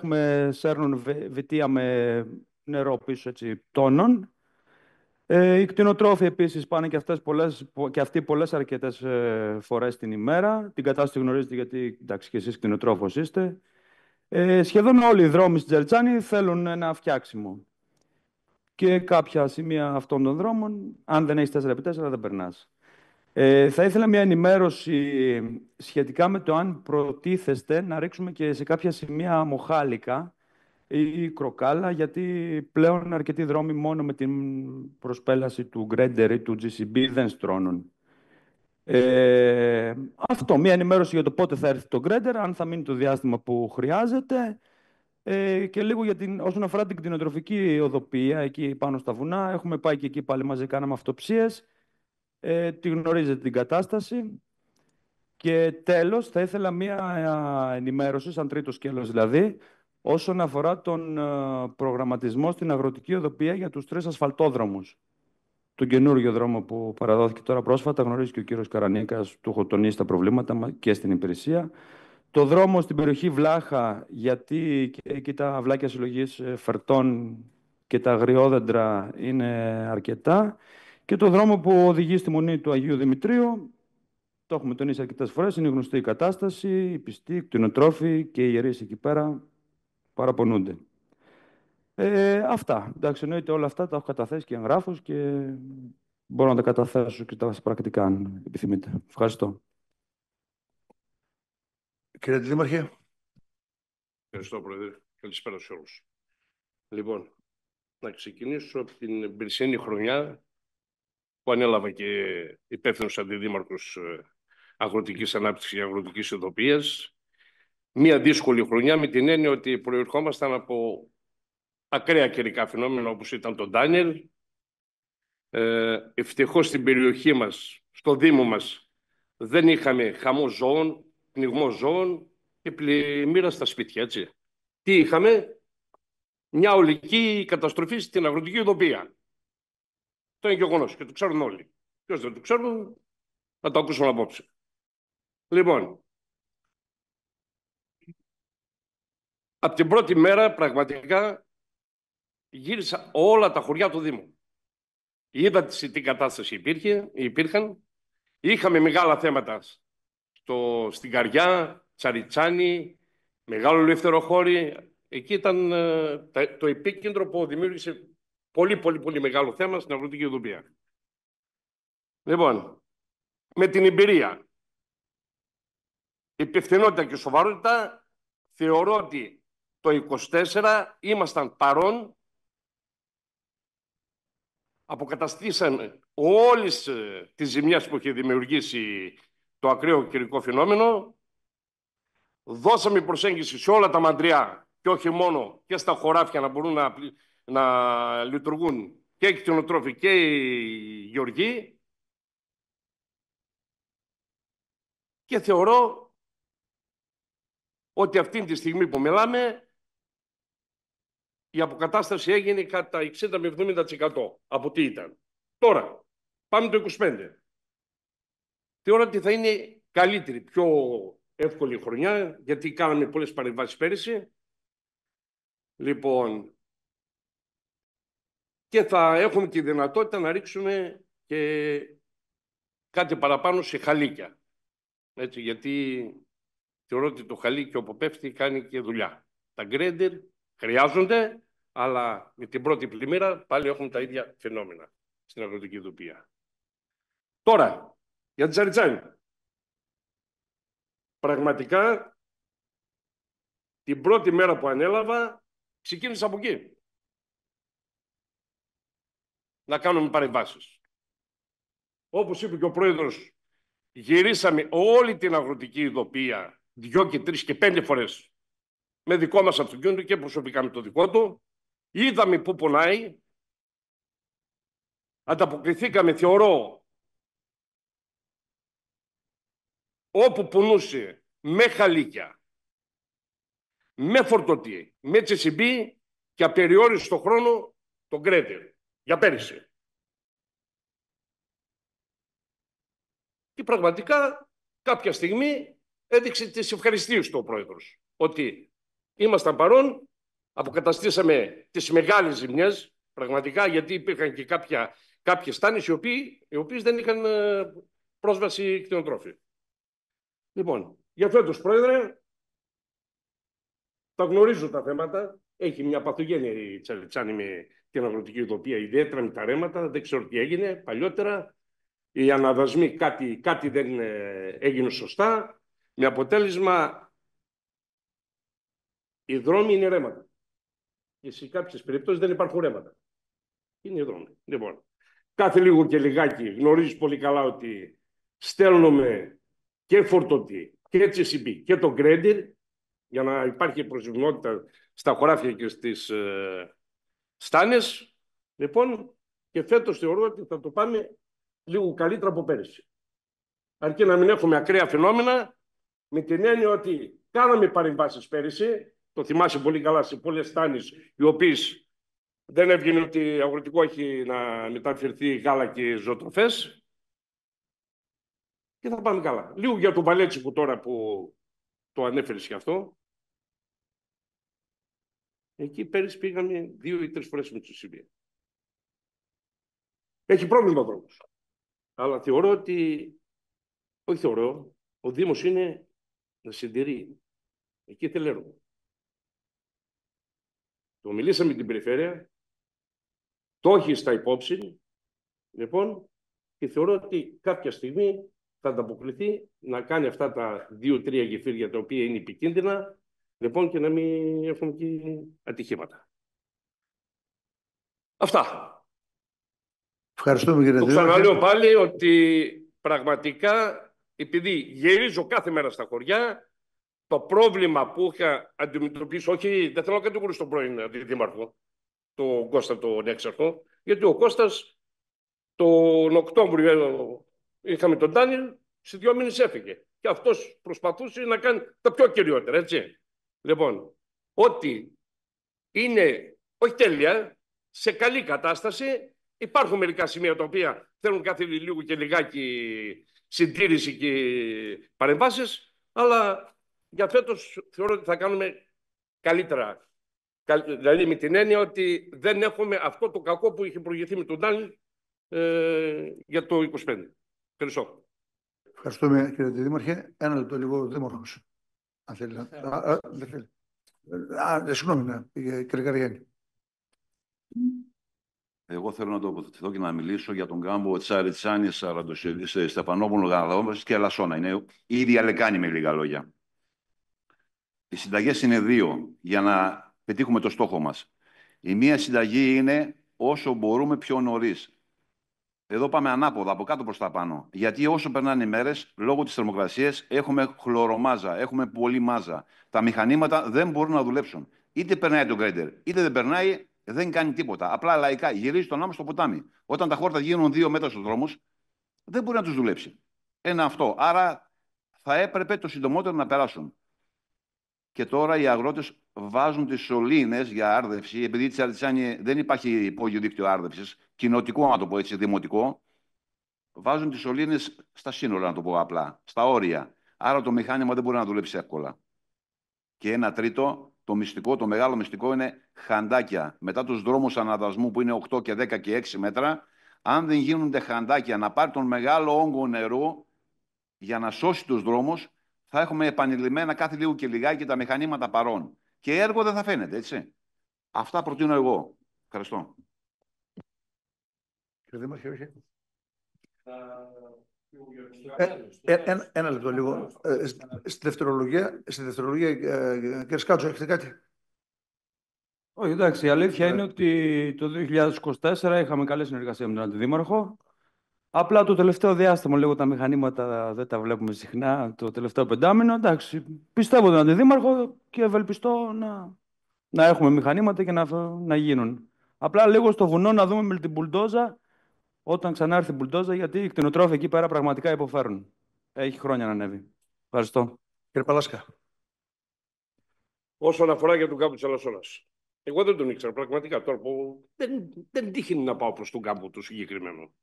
σέρνουν βιτία με νερό πίσω έτσι, τόνων. Οι κτηνοτρόφοι επίσης πάνε και αυτοί πολλές αρκετές φορές την ημέρα. Την κατάσταση γνωρίζετε γιατί εντάξει, και εσείς κτηνοτρόφος είστε. Σχεδόν όλοι οι δρόμοι στην Τσαρτσάνη θέλουν ένα φτιάξιμο. Και κάποια σημεία αυτών των δρόμων, αν δεν έχεις 4x4 δεν περνάς. Θα ήθελα μια ενημέρωση σχετικά με το αν προτίθεστε να ρίξουμε και σε κάποια σημεία μοχάλικα ή κροκάλα, γιατί πλέον αρκετοί δρόμοι μόνο με την προσπέλαση του Γκρέντερ ή του GCB δεν στρώνουν. Αυτό, μια ενημέρωση για το πότε θα έρθει το Γκρέντερ, αν θα μείνει το διάστημα που χρειάζεται. Και λίγο όσον αφορά την κτηνοτροφική οδοποιία, εκεί πάνω στα βουνά, έχουμε πάει και εκεί πάλι μαζί, κάναμε αυτοψίες. Τη γνωρίζετε την κατάσταση. Και τέλος, θα ήθελα μία ενημέρωση, σαν τρίτο σκέλος δηλαδή, όσον αφορά τον προγραμματισμό στην αγροτική οδοποιία για τους 3 ασφαλτόδρομους. Τον καινούργιο δρόμο που παραδόθηκε τώρα πρόσφατα, γνωρίζει και ο κύριος Καρανίκας, του έχω τονίσει τα προβλήματα και στην υπηρεσία. Το δρόμο στην περιοχή Βλάχα, γιατί εκεί τα αυλάκια συλλογής φερτών και τα αγριόδεντρα είναι αρκετά. Και το δρόμο που οδηγεί στη Μονή του Αγίου Δημητρίου, το έχουμε τονίσει αρκετές φορές, είναι γνωστή η κατάσταση, οι πιστοί, οι κτηνοτρόφοι και οι ιερείς εκεί πέρα παραπονούνται. Αυτά. Εντάξει, εννοείται όλα αυτά τα έχω καταθέσει και εγγράφως και μπορώ να τα καταθέσω και τα πρακτικά, αν επιθυμείτε. Ευχαριστώ. Κύριε Δήμαρχε. Ευχαριστώ, Πρόεδρε. Καλησπέρα σε όλους. Λοιπόν, να ξεκινήσω από την περσινή χρονιά που ανέλαβα και υπεύθυνος αντιδήμαρχος αγροτικής ανάπτυξης και αγροτικής οδοποιίας. Μία δύσκολη χρονιά με την έννοια ότι προερχόμασταν από ακραία καιρικά φαινόμενα όπως ήταν το Ντάνιελ. Ευτυχώς στην περιοχή μας, στο Δήμο μας, δεν είχαμε χαμό ζώων, πνιγμό ζώων και πλημμύρα στα σπίτια, έτσι. Τι είχαμε? Μια ολική καταστροφή στην αγροτική οδοποιία. Το είναι γεγονός και το ξέρουν όλοι. Ποιος δεν το ξέρουν, να το ακούσουν απόψε. Λοιπόν, από την πρώτη μέρα πραγματικά γύρισα όλα τα χωριά του Δήμου. Είδα τι κατάσταση υπήρχαν. Είχαμε μεγάλα θέματα στην Καριά, Τσαριτσάνη, Μεγάλο Ελευθεροχώρι. Εκεί ήταν το επίκεντρο που δημιούργησε πολύ μεγάλο θέμα στην αγροτική οδοποιία. Λοιπόν, με την εμπειρία, υπευθυνότητα και σοβαρότητα, θεωρώ ότι το 24 ήμασταν παρόν, αποκαταστήσαμε όλες τις ζημιές που είχε δημιουργήσει το ακραίο καιρικό φαινόμενο, δώσαμε προσέγγιση σε όλα τα μαντριά και όχι μόνο και στα χωράφια να μπορούν να λειτουργούν και οι κτηνοτρόφοι και οι γεωργοί, και θεωρώ ότι αυτή τη στιγμή που μιλάμε η αποκατάσταση έγινε κατά 60 με 70% από τι ήταν. Τώρα, πάμε το 25. Θεωρώ ότι θα είναι καλύτερη, πιο εύκολη χρονιά, γιατί κάναμε πολλές παρεμβάσεις πέρυσι. Λοιπόν, και θα έχουμε τη δυνατότητα να ρίξουμε και κάτι παραπάνω σε χαλίκια. Έτσι, γιατί θεωρώ ότι το χαλίκι όπου πέφτει κάνει και δουλειά. Τα γκρέντερ χρειάζονται, αλλά με την πρώτη πλημμύρα πάλι έχουμε τα ίδια φαινόμενα στην αγροτική οδοποιία. Τώρα, για την Τσαριτσάνη. Πραγματικά, την πρώτη μέρα που ανέλαβα, ξεκίνησα από εκεί. Να κάνουμε παρεμβάσεις. Όπως είπε και ο Πρόεδρος, γυρίσαμε όλη την αγροτική ειδοποιία 2 και 3 και 5 φορές με δικό μας αυτοκίνητο και προσωπικά με το δικό του. Είδαμε πού πονάει. Ανταποκριθήκαμε, θεωρώ, όπου πονούσε, με χαλίκια, με φορτωτή, με τσεσιμπή και απεριόριστο χρόνο τον γκρέντερ για πέρυσι. Και πραγματικά κάποια στιγμή έδειξε τις ευχαριστίες του ο Πρόεδρος, ότι ήμασταν παρόν, αποκαταστήσαμε τις μεγάλες ζημιές, πραγματικά, γιατί υπήρχαν και κάποιες στάνες οι οποίες δεν είχαν πρόσβαση κτηνοτρόφοι. Λοιπόν, για φέτος, Πρόεδρε, τα γνωρίζω τα θέματα. Έχει μια παθογένεια η Τσαριτσάνη με την αγροτική οδοποιία, ιδιαίτερα με τα ρέματα. Δεν ξέρω τι έγινε παλιότερα. Οι αναδασμοί κάτι δεν έγινε σωστά. Με αποτέλεσμα, οι δρόμοι είναι ρέματα. Και σε κάποιες περιπτώσεις δεν υπάρχουν ρέματα. Είναι οι δρόμοι. Λοιπόν, κάθε λίγο και λιγάκι γνωρίζεις πολύ καλά ότι στέλνουμε και φορτωτή και τσεσιμπή και το γκρέντερ για να υπάρχει προσβημότητα στα χωράφια και στις στάνες. Λοιπόν, και φέτος θεωρώ ότι θα το πάμε λίγο καλύτερα από πέρυσι. Αρκεί να μην έχουμε ακραία φαινόμενα, με την έννοια ότι κάναμε παρεμβάσεις πέρυσι, Το θυμάσαι πολύ καλά σε πολλές στάνεις, οι οποίες δεν έβγαινε ότι αγροτικό έχει να μεταφερθεί γάλα και ζωοτροφές. Και θα πάμε καλά. Λίγο για τον Παλέτσικο τώρα που το ανέφερες και αυτό. Εκεί πέρυσι πήγαμε 2 ή 3 φορές με τη Σibia. Έχει πρόβλημα ο δρόμος. Αλλά θεωρώ ότι, όχι θεωρώ, ο Δήμος είναι να συντηρεί. Εκεί θέλει έργο. Το μιλήσαμε με την περιφέρεια, το έχει στα υπόψη, λοιπόν, και θεωρώ ότι κάποια στιγμή θα ανταποκριθεί να κάνει αυτά τα 2-3 γεφύρια τα οποία είναι επικίνδυνα, λοιπόν, και να μην έχουμε και ατυχήματα. Αυτά. Ευχαριστούμε, κύριε Δήμαρχε. Το ξαναλέω πάλι ότι πραγματικά, επειδή γυρίζω κάθε μέρα στα χωριά, το πρόβλημα που είχα αντιμετωπίσει, όχι, δεν θέλω να κατηγορήσω τον πρώην αντιδήμαρχο, τον Κώστα τον έξαρχο, γιατί ο Κώστας τον Οκτώβριο είχαμε τον Ντάνιελ, σε 2 μήνες έφυγε. Και αυτός προσπαθούσε να κάνει τα πιο κυριότερα, έτσι. Λοιπόν, ότι είναι, όχι τέλεια, σε καλή κατάσταση. Υπάρχουν μερικά σημεία τα οποία θέλουν κάθε λίγο και λιγάκι συντήρηση και παρεμβάσεις, αλλά για φέτος θεωρώ ότι θα κάνουμε καλύτερα. Δηλαδή με την έννοια ότι δεν έχουμε αυτό το κακό που είχε προηγηθεί με τον Ντάνιελ για το 25. Ευχαριστώ. Ευχαριστούμε, κύριε Δήμαρχε. Ένα λεπτό λίγο ο Δήμαρχος. Αν θέλει να... δεν θέλει. Συγγνώμη, ναι, κύριε Καραγιάννη. Εγώ θέλω να τοποθετηθώ και να μιλήσω για τον κάμπο Τσάριτσάνη, Στεφανόπουλο, Γαδαόμβαση και Ελασσόνα. Είναι ήδη αλεκάνη με λίγα λόγια. Οι συνταγές είναι 2 για να πετύχουμε το στόχο μας. Η μία συνταγή είναι όσο μπορούμε πιο νωρίς. Εδώ πάμε ανάποδα, από κάτω προς τα πάνω. Γιατί όσο περνάνε οι μέρες, λόγω της θερμοκρασίας, έχουμε χλωρομάζα, έχουμε πολύ μάζα. Τα μηχανήματα δεν μπορούν να δουλέψουν. Είτε περνάει το γκρέντερ, είτε δεν περνάει, δεν κάνει τίποτα. Απλά λαϊκά γυρίζει τον άμμο στο ποτάμι. Όταν τα χόρτα γίνουν 2 μέτρα στους δρόμους, δεν μπορεί να τους δουλέψει. Ένα αυτό. Άρα θα έπρεπε το συντομότερο να περάσουν. Και τώρα οι αγρότες βάζουν τις σωλήνες για άρδευση, επειδή τη Τσαριτσάνη δεν υπάρχει υπόγειο δίκτυο άρδευσης, κοινοτικό να το πω έτσι, δημοτικό, βάζουν τις σωλήνες στα σύνορα, να το πω απλά, στα όρια. Άρα το μηχάνημα δεν μπορεί να δουλέψει εύκολα. Και ένα τρίτο, το μυστικό, το μεγάλο μυστικό είναι χαντάκια. Μετά τους δρόμους αναδασμού που είναι 8 και 10 και 6 μέτρα, αν δεν γίνονται χαντάκια να πάρει τον μεγάλο όγκο νερού για να σώσει τους δρόμους, θα έχουμε επανειλημμένα κάθε λίγο και λιγάκι τα μηχανήματα παρών. Και έργο δεν θα φαίνεται, έτσι. Αυτά προτείνω εγώ. Ευχαριστώ. Κύριε Δήμαρχε, όχι. Ένα λεπτό λίγο. Στη δευτερολογία, κύριε Σκάτσο, έχετε κάτι? Όχι, εντάξει, η αλήθεια είναι ότι το 2024 είχαμε καλή συνεργασία με τον Αντιδήμαρχο. Απλά το τελευταίο διάστημα, λίγο τα μηχανήματα δεν τα βλέπουμε συχνά, το τελευταίο 5 μήνο. Εντάξει, πιστεύω τον Αντιδήμαρχο και ευελπιστώ να έχουμε μηχανήματα και να γίνουν. Απλά λίγο στο βουνό να δούμε με την μπουλντόζα, όταν ξανά έρθει η μπουλντόζα, γιατί οι κτηνοτρόφοι εκεί πέρα πραγματικά υποφέρουν. Έχει χρόνια να ανέβει. Ευχαριστώ. Κύριε Παλάσκα. Όσον αφορά για τον κάμπο της Ελασσόνας. Εγώ δεν τον ήξερα πραγματικά τώρα που δεν τύχει να πάω προς τον κάμπο του συγκεκριμένο.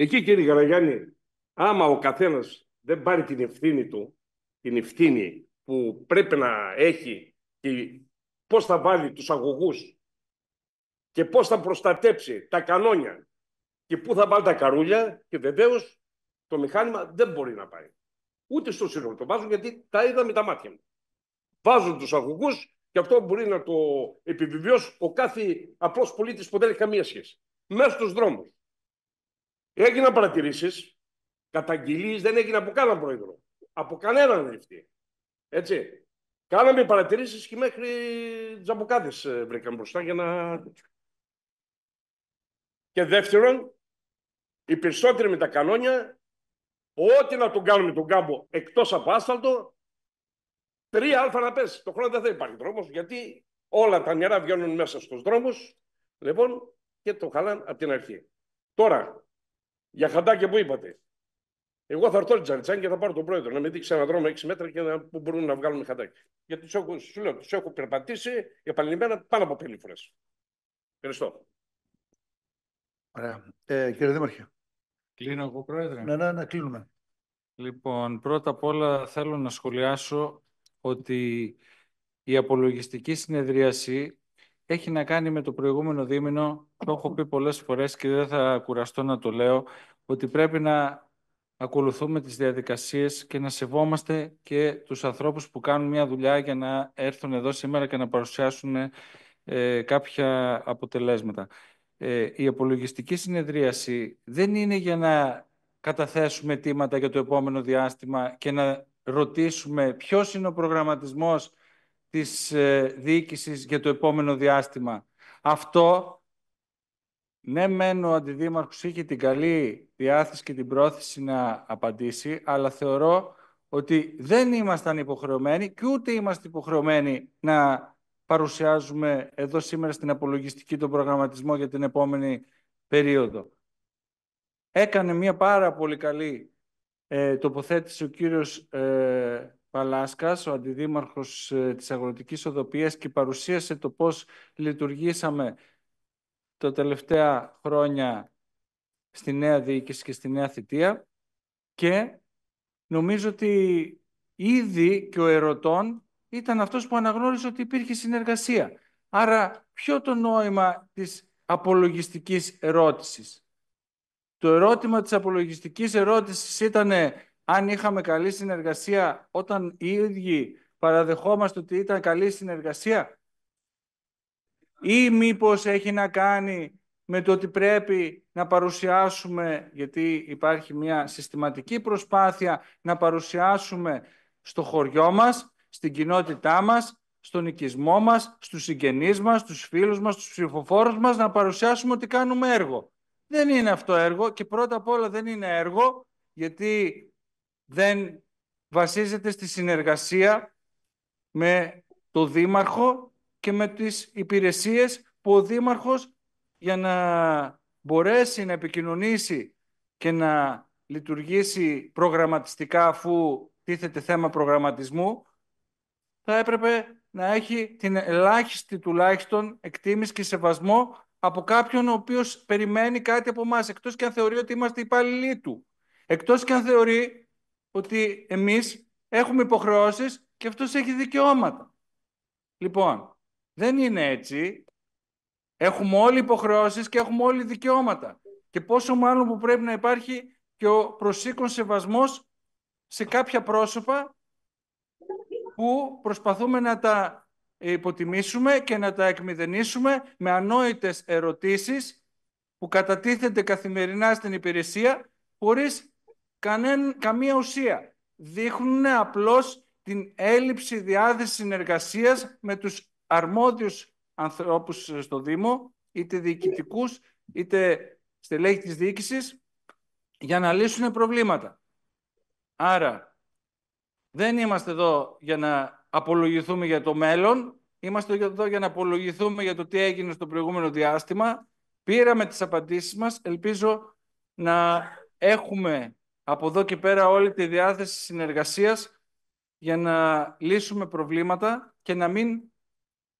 Εκεί, κύριε Καραγιάννη, άμα ο καθένας δεν πάρει την ευθύνη του, την ευθύνη που πρέπει να έχει και πώς θα βάλει τους αγωγούς και πώς θα προστατέψει τα κανόνια και πού θα βάλει τα καρούλια, και βεβαίως το μηχάνημα δεν μπορεί να πάει. Ούτε στο σύνορο το βάζουν, γιατί τα είδα με τα μάτια μου. Βάζουν τους αγωγούς και αυτό μπορεί να το επιβεβαιώσει ο κάθε απλός πολίτης που δεν έχει καμία σχέση. Μέσα στους δρόμους. Έγιναν παρατηρήσεις, καταγγελίες δεν έγιναν από κανέναν πρόεδρο. Από κανέναν διευθυντή. Έτσι. Κάναμε παρατηρήσεις και μέχρι τζαμποκάδες βρήκαμε μπροστά για να... Και δεύτερον, οι περισσότεροι με τα κανόνια, ό,τι να τον κάνουμε τον κάμπο εκτός από άσφαλτο, 3α να πέσει. Το χρόνο δεν θα υπάρχει δρόμος, γιατί όλα τα νερά βγαίνουν μέσα στους δρόμους, λοιπόν, και το χαλάνε από την αρχή. Τώρα, για χαντάκια που είπατε. Εγώ θα έρθω Τζαρτσάν και θα πάρω τον πρόεδρο να με δείξει ένα δρόμο 6 μέτρα και που μπορούν να βγάλουν χατάκι. Γιατί σου λέω, τους έχω περπατήσει επανειλημμένα πάνω από 5 φορές. Ευχαριστώ. Ωραία. Κύριε Δήμαρχε. Κλείνω εγώ, Πρόεδρε. Ναι, κλείνουμε. Λοιπόν, πρώτα απ' όλα θέλω να σχολιάσω ότι η απολογιστική συνεδρίαση έχει να κάνει με το προηγούμενο δίμηνο. Το έχω πει πολλές φορές και δεν θα κουραστώ να το λέω, ότι πρέπει να ακολουθούμε τις διαδικασίες και να σεβόμαστε και τους ανθρώπους που κάνουν μια δουλειά για να έρθουν εδώ σήμερα και να παρουσιάσουν κάποια αποτελέσματα. Η απολογιστική συνεδρίαση δεν είναι για να καταθέσουμε αιτήματα για το επόμενο διάστημα και να ρωτήσουμε ποιος είναι ο προγραμματισμός της διοίκησης για το επόμενο διάστημα. Αυτό, ναι μεν ο Αντιδήμαρχος είχε την καλή διάθεση και την πρόθεση να απαντήσει, αλλά θεωρώ ότι δεν ήμασταν υποχρεωμένοι και ούτε είμαστε υποχρεωμένοι να παρουσιάζουμε εδώ σήμερα στην απολογιστική τον προγραμματισμό για την επόμενη περίοδο. Έκανε μια πάρα πολύ καλή τοποθέτηση ο κύριος Παλάσκας, ο Αντιδήμαρχος της Αγροτικής Οδοποιίας, και παρουσίασε το πώς λειτουργήσαμε τα τελευταία χρόνια στη νέα διοίκηση και στη νέα θητεία, και νομίζω ότι ήδη και ο ερωτών ήταν αυτός που αναγνώρισε ότι υπήρχε συνεργασία. Άρα, ποιο το νόημα της απολογιστικής ερώτησης? Το ερώτημα της απολογιστικής ερώτησης ήταν αν είχαμε καλή συνεργασία όταν οι ίδιοι παραδεχόμαστε ότι ήταν καλή συνεργασία, ή μήπως έχει να κάνει με το ότι πρέπει να παρουσιάσουμε, γιατί υπάρχει μια συστηματική προσπάθεια να παρουσιάσουμε στο χωριό μας, στην κοινότητά μας, στον οικισμό μας, στους συγγενείς μας, στους φίλους μας, στους ψηφοφόρους μας, να παρουσιάσουμε ότι κάνουμε έργο. Δεν είναι αυτό έργο, και πρώτα απ' όλα δεν είναι έργο γιατί δεν βασίζεται στη συνεργασία με το Δήμαρχο και με τις υπηρεσίες που ο Δήμαρχος, για να μπορέσει να επικοινωνήσει και να λειτουργήσει προγραμματιστικά, αφού τίθεται θέμα προγραμματισμού, θα έπρεπε να έχει την ελάχιστη τουλάχιστον εκτίμηση και σεβασμό από κάποιον ο οποίος περιμένει κάτι από εμάς, εκτός και αν θεωρεί ότι είμαστε υπάλληλοι του. Εκτός και αν θεωρεί ότι εμείς έχουμε υποχρεώσεις και αυτός έχει δικαιώματα. Λοιπόν, δεν είναι έτσι. Έχουμε όλοι υποχρεώσεις και έχουμε όλοι δικαιώματα. Και πόσο μάλλον που πρέπει να υπάρχει και ο προσήκον σεβασμός σε κάποια πρόσωπα που προσπαθούμε να τα υποτιμήσουμε και να τα εκμηδενήσουμε με ανόητες ερωτήσεις που κατατίθενται καθημερινά στην υπηρεσία χωρίς καμία ουσία. Δείχνουν απλώς την έλλειψη διάθεσης συνεργασίας με τους αρμόδιους ανθρώπους στο Δήμο, είτε διοικητικούς, είτε στελέχη της διοίκησης, για να λύσουν προβλήματα. Άρα, δεν είμαστε εδώ για να απολογηθούμε για το μέλλον, είμαστε εδώ για να απολογηθούμε για το τι έγινε στο προηγούμενο διάστημα. Πήραμε τις απαντήσεις μας, ελπίζω να έχουμε από εδώ και πέρα όλη τη διάθεση συνεργασίας για να λύσουμε προβλήματα και να μην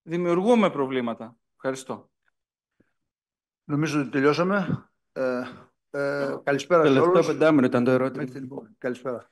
δημιουργούμε προβλήματα. Ευχαριστώ. Νομίζω ότι τελειώσαμε. Καλησπέρα σε όλους. Τελευταίο πεντάμινο ήταν το ερώτημα. Καλησπέρα.